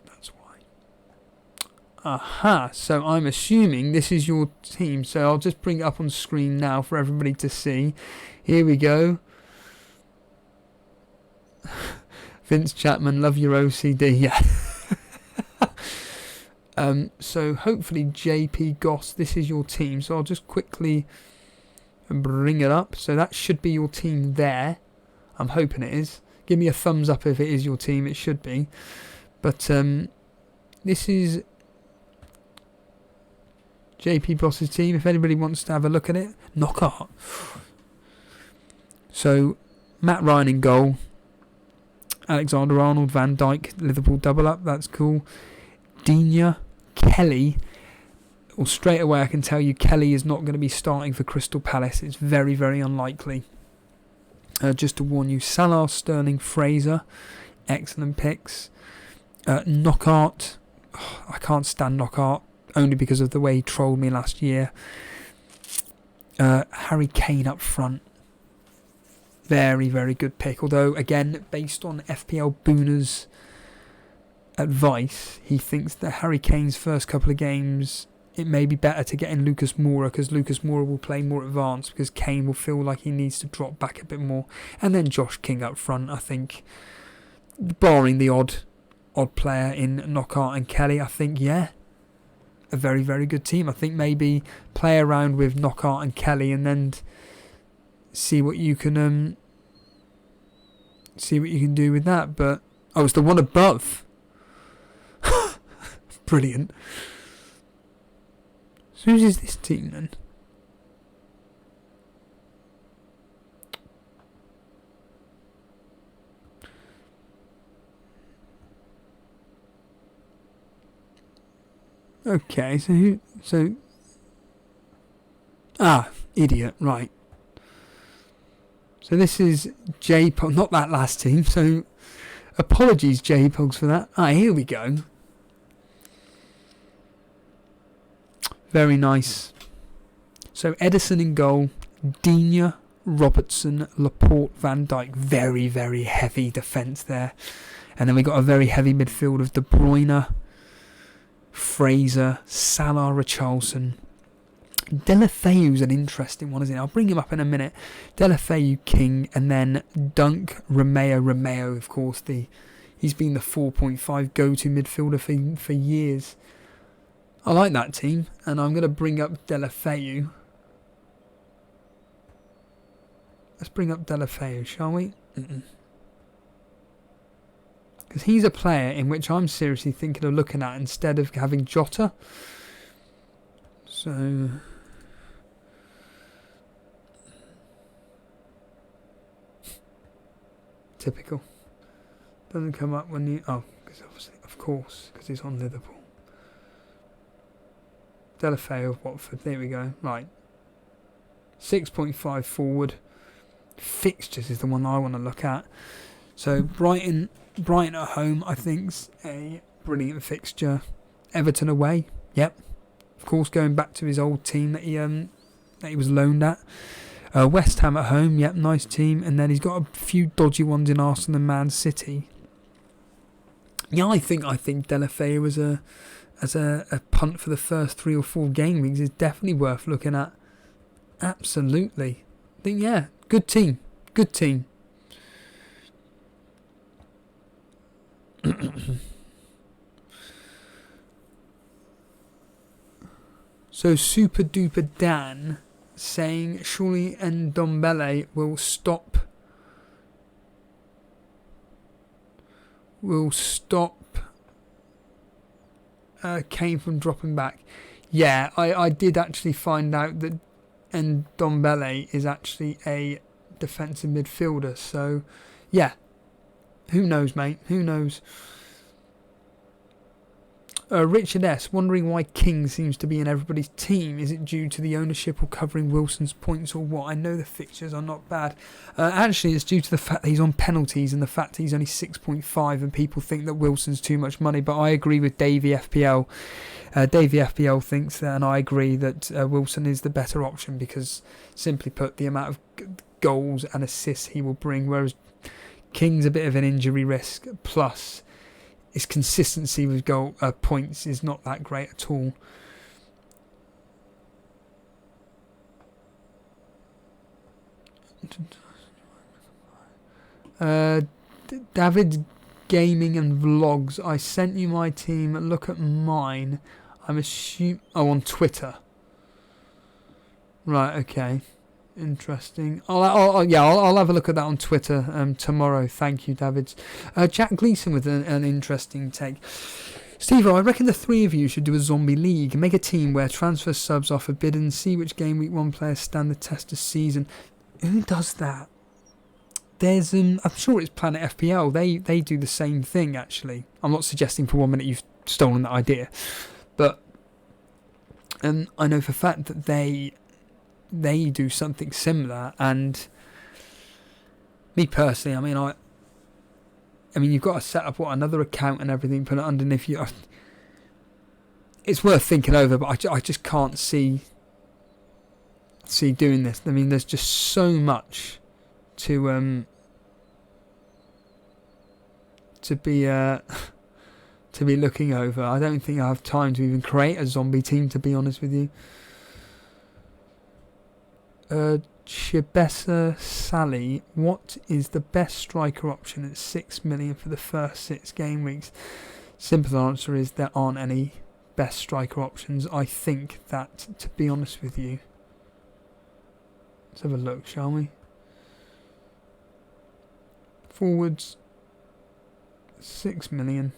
That's why. Aha, so I'm assuming this is your team, so I'll just bring it up on screen now for everybody to see. Here we go. Vince Chapman, love your OCD. Yeah. So hopefully JP Goss, this is your team. So I'll just quickly bring it up. So that should be your team there. I'm hoping it is. Give me a thumbs up if it is your team. It should be. But this is JP Goss's team. If anybody wants to have a look at it, Knockout. So Matt Ryan in goal. Alexander-Arnold, Van Dijk, Liverpool double up, that's cool. Digne, Kelly. Well, straight away I can tell you Kelly is not going to be starting for Crystal Palace. It's very, very unlikely. Just to warn you, Salah, Sterling, Fraser, excellent picks. Knockout, I can't stand Knockout, only because of the way he trolled me last year. Harry Kane up front. Very, very good pick. Although, again, based on FPL Booner's advice, he thinks that Harry Kane's first couple of games, it may be better to get in Lucas Moura, because Lucas Moura will play more advanced, because Kane will feel like he needs to drop back a bit more. And then Josh King up front, I think, barring the odd player in Knockout and Kelly, I think, yeah, a very, very good team. I think maybe play around with Knockout and Kelly and then see what you can do with that. But it's the one above. Brilliant. So whose is this team then? Okay, idiot, right. So this is J-Pog, not that last team, so apologies J-Pogs for that. Here we go. Very nice. So Edison in goal, Digne, Robertson, Laporte, Van Dijk. Very, very heavy defence there. And then we got a very heavy midfield of De Bruyne, Fraser, Salah, Richarlison. Delafeu's an interesting one, isn't it? I'll bring him up in a minute. Delafeu, King, and then Dunk, Romeo, of course. He's been the 4.5 go-to midfielder for years. I like that team, and I'm going to bring up Delafeu. Let's bring up Delafeu, shall we? Because he's a player in which I'm seriously thinking of looking at instead of having Jota. So Typical. Doesn't come up when you... Oh, because obviously, of course, because he's on Liverpool. Delafeu of Watford. There we go. Right. 6.5 forward. Fixtures is the one I want to look at. So Brighton at home, I think's a brilliant fixture. Everton away. Yep. Of course, going back to his old team that he was loaned at. West Ham at home. Yep, nice team. And then he's got a few dodgy ones in Arsenal and Man City. Yeah, I think Delafeu as a punt for the first 3 or 4 game weeks is definitely worth looking at. Absolutely. I think, yeah, good team. Good team. So Super Duper Dan saying surely Ndombele will stop Kane from dropping back. Yeah, I did actually find out that Ndombele is actually a defensive midfielder. So, yeah. Who knows, mate? Who knows? Richard S. wondering why King seems to be in everybody's team. Is it due to the ownership or covering Wilson's points or what? I know the fixtures are not bad. Actually, it's due to the fact that he's on penalties and the fact that he's only 6.5 and people think that Wilson's too much money. But I agree with Davey FPL. Davey FPL thinks that, and I agree that Wilson is the better option because, simply put, the amount of goals and assists he will bring, whereas King's a bit of an injury risk, plus his consistency with goal points is not that great at all. David Gaming and Vlogs. I sent you my team. Look at mine. I'm assuming... Oh, on Twitter. Right, okay. Interesting. I'll have a look at that on Twitter tomorrow. Thank you, David. Jack Gleason with an interesting take. Steve, I reckon the 3 of you should do a zombie league. Make a team where transfer subs are forbidden. See which game week 1 players stand the test of season. Who does that? There's I'm sure it's Planet FPL. They do the same thing, actually. I'm not suggesting for 1 minute you've stolen that idea, but I know for a fact that they do something similar. And me personally, I mean, you've got to set up another account and everything, put it underneath you. It's worth thinking over, but I just can't see doing this. I mean, there's just so much to be looking over. I don't think I have time to even create a zombie team, to be honest with you. Chibesa Sally, what is the best striker option at 6 million for the first 6 game weeks? Simple answer is there aren't any best striker options. I think that, to be honest with you, let's have a look, shall we? Forwards, 6 million.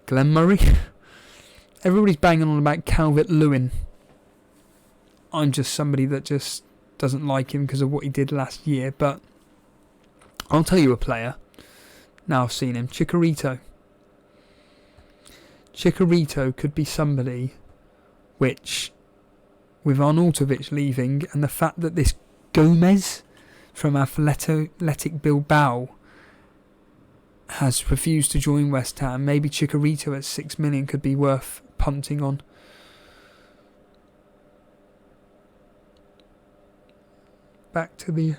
Glenn Murray. Everybody's banging on about Calvert-Lewin. I'm just somebody that just doesn't like him because of what he did last year. But I'll tell you a player. Now I've seen him. Chicharito. Chicharito could be somebody which, with Arnautovic leaving and the fact that this Gomez from Athletic Bilbao has refused to join West Ham, maybe Chicharito at 6 million could be worth punting on. Back to the...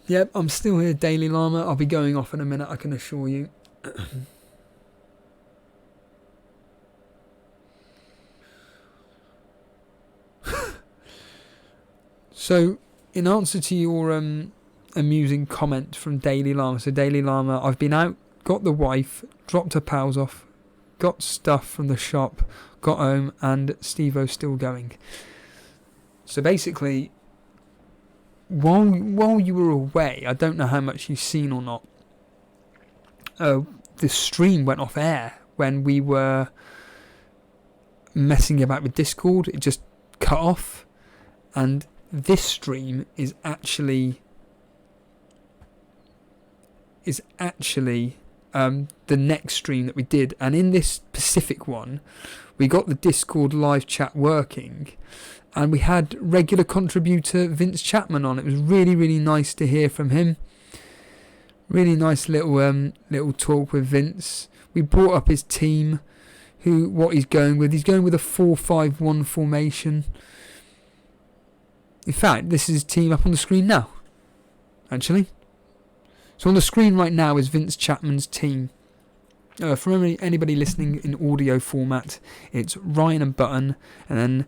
Yep, I'm still here, Daily Llama. I'll be going off in a minute, I can assure you. So, in answer to your amusing comment from Daily Llama. So Daily Llama, I've been out, got the wife, dropped her pals off, got stuff from the shop, got home, and Steve-O's still going. So basically, while you were away, I don't know how much you've seen or not, the stream went off air when we were messing about with Discord, it just cut off. And this stream is actually the next stream that we did. And in this specific one, we got the Discord live chat working, and we had regular contributor Vince Chapman on. It was really, really nice to hear from him. Really nice little talk with Vince. We brought up his team, what he's going with. He's going with a 4-5-1 formation. In fact, this is his team up on the screen now, actually. So on the screen right now is Vince Chapman's team. For anybody listening in audio format, it's Ryan and Button, and then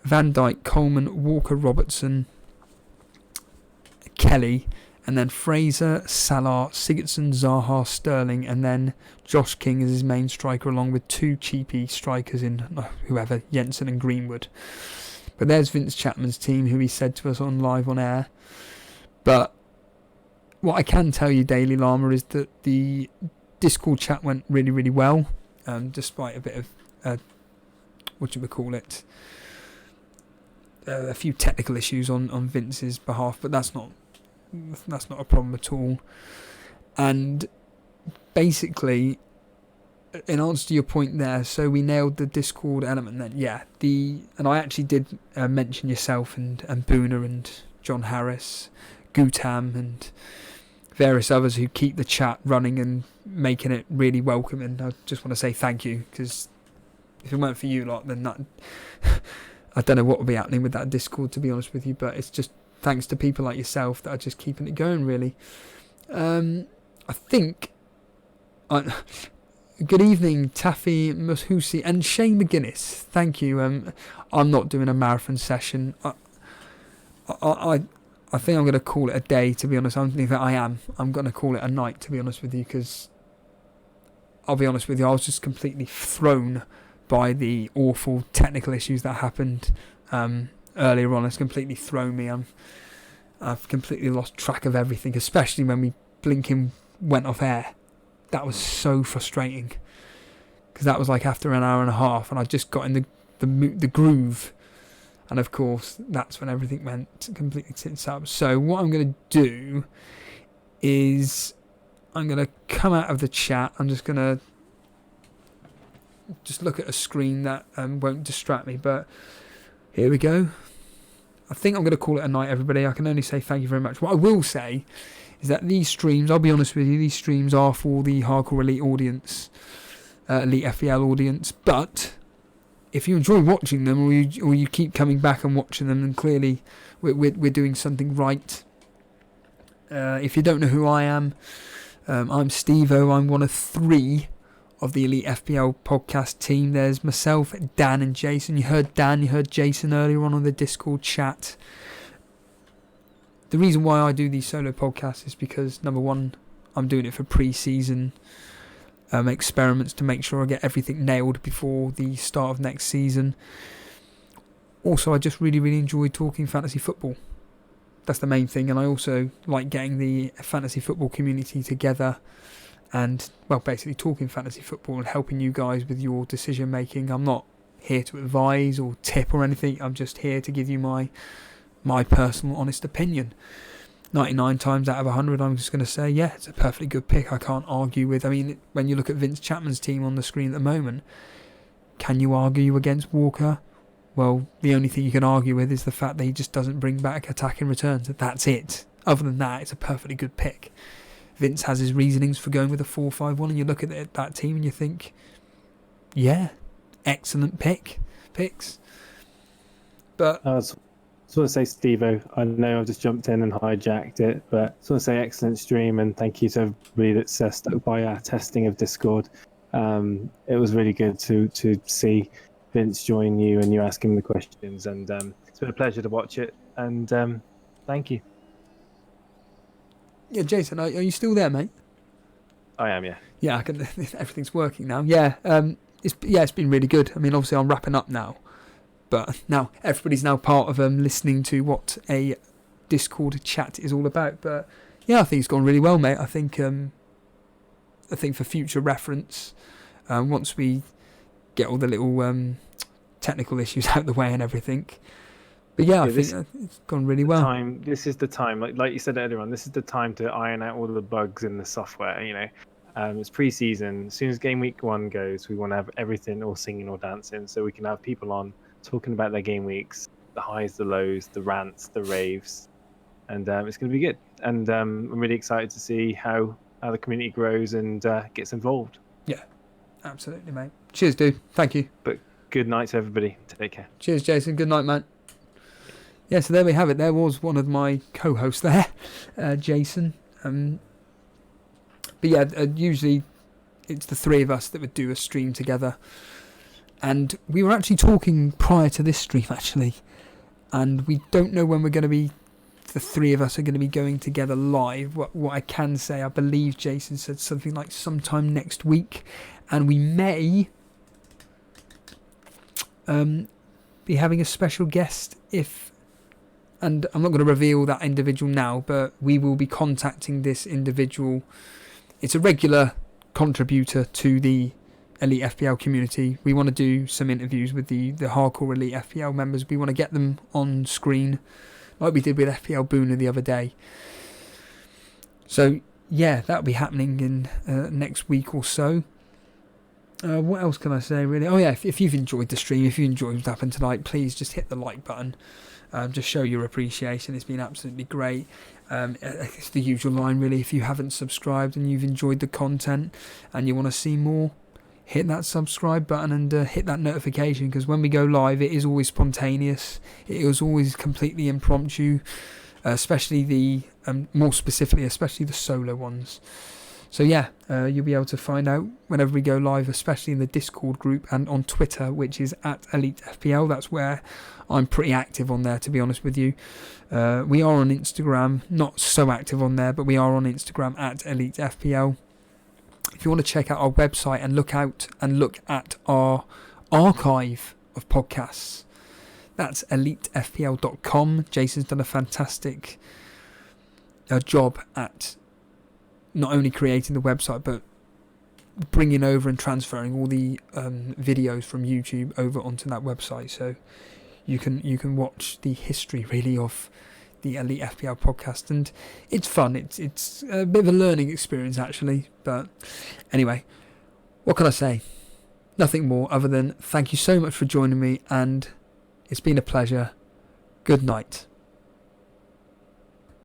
Van Dijk, Coleman, Walker, Robertson, Kelly, and then Fraser, Salah, Sigurdsson, Zaha, Sterling, and then Josh King is his main striker, along with two cheapy strikers in whoever, Jensen and Greenwood. But there's Vince Chapman's team, who he said to us on live on air. But what I can tell you, Daily Llama, is that the Discord chat went really, really well, despite a bit of, a few technical issues on Vince's behalf, but that's not a problem at all. And basically, in answer to your point there, so we nailed the Discord element then. Yeah, and I actually did mention yourself and Boona and John Harris, Gutam and various others who keep the chat running and making it really welcoming. I just want to say thank you, because if it weren't for you lot, then that I don't know what would be happening with that Discord, to be honest with you. But it's just thanks to people like yourself that are just keeping it going, really. I think good evening, Taffy Mushusi and Shane McGuinness. Thank you. I'm not doing a marathon session. I think I'm going to call it a day, to be honest. I'm going to call it a night, to be honest with you, because I'll be honest with you, I was just completely thrown by the awful technical issues that happened earlier on. It's completely thrown me. I've completely lost track of everything, especially when we blinking went off air. That was so frustrating, because that was like after an hour and a half, and I just got in the groove. And of course, that's when everything went completely tits up. So what I'm going to do is I'm going to come out of the chat. I'm just going to look at a screen that won't distract me. But here we go. I think I'm going to call it a night, everybody. I can only say thank you very much. What I will say is that these streams, I'll be honest with you, these streams are for the Hardcore Elite audience, Elite FPL audience. But if you enjoy watching them, or you keep coming back and watching them, then clearly we're doing something right. If you don't know who I am, I'm Steve-O. I'm one of 3 of the Elite FPL podcast team. There's myself, Dan and Jason. You heard Dan, you heard Jason earlier on the Discord chat. The reason why I do these solo podcasts is because, number one, I'm doing it for pre-season experiments to make sure I get everything nailed before the start of next season. Also, I just really, really enjoy talking fantasy football. That's the main thing, and I also like getting the fantasy football community together and, well, basically talking fantasy football and helping you guys with your decision making. I'm not here to advise or tip or anything. I'm just here to give you my personal honest opinion. 99 times out of 100, I'm just going to say, yeah, it's a perfectly good pick. I can't argue with. I mean, when you look at Vince Chapman's team on the screen at the moment, can you argue against Walker? Well, the only thing you can argue with is the fact that he just doesn't bring back attacking returns. That's it. Other than that, it's a perfectly good pick. Vince has his reasonings for going with a 4-5-1, and you look at that team and you think, yeah, excellent picks. But I just want to say, Steve-O, I know I've just jumped in and hijacked it, but I just want to say excellent stream, and thank you to everybody that's stuck by our testing of Discord. It was really good to see Vince join you and you ask him the questions, and it's been a pleasure to watch it, and thank you. Yeah, Jason, are you still there, mate? I am, yeah. Yeah, everything's working now. Yeah, it's been really good. I mean, obviously I'm wrapping up now. But now everybody's now part of listening to what a Discord chat is all about. But yeah, I think it's gone really well, mate. I think for future reference, once we get all the little technical issues out the way and everything. But yeah, I think it's gone really well. This is the time, like you said earlier on, this is the time to iron out all of the bugs in the software. You know, it's pre-season. As soon as game week 1 goes, we want to have everything all singing or dancing, so we can have people on talking about their game weeks, the highs, the lows, the rants, the raves, and it's going to be good. And I'm really excited to see how the community grows and gets involved. Yeah, absolutely, mate. Cheers, dude. Thank you. But good night to everybody. Take care. Cheers, Jason. Good night, man. Yeah, so there we have it. There was one of my co-hosts there, Jason. But yeah, usually it's the three of us that would do a stream together. And we were actually talking prior to this stream, actually. And we don't know when we're going to be, the three of us are going to be going together live. What I can say, I believe Jason said something like sometime next week. And we may be having a special guest and I'm not going to reveal that individual now, but we will be contacting this individual. It's a regular contributor to the Elite FPL community. We want to do some interviews with the hardcore Elite FPL members. We want to get them on screen like we did with FPL Booner the other day. So yeah, that'll be happening in next week or so. What else can I say, really? Oh yeah, if you've enjoyed the stream, if you enjoyed what happened tonight, please just hit the like button. Just show your appreciation. It's been absolutely great. It's the usual line, really. If you haven't subscribed and you've enjoyed the content and you want to see more, hit that subscribe button and hit that notification, because when we go live, it is always spontaneous. It is always completely impromptu, especially more specifically, especially the solo ones. So yeah, you'll be able to find out whenever we go live, especially in the Discord group and on Twitter, which is @EliteFPL. That's where I'm pretty active on there, to be honest with you. We are on Instagram, not so active on there, but we are on Instagram @EliteFPL. If you want to check out our website and look at our archive of podcasts, that's elitefpl.com. Jason's done a fantastic job at not only creating the website, but bringing over and transferring all the videos from YouTube over onto that website. So you can watch the history, really, of the Elite FPL podcast, and it's fun. It's a bit of a learning experience, actually. But anyway, what can I say? Nothing more other than thank you so much for joining me, and it's been a pleasure. Good night.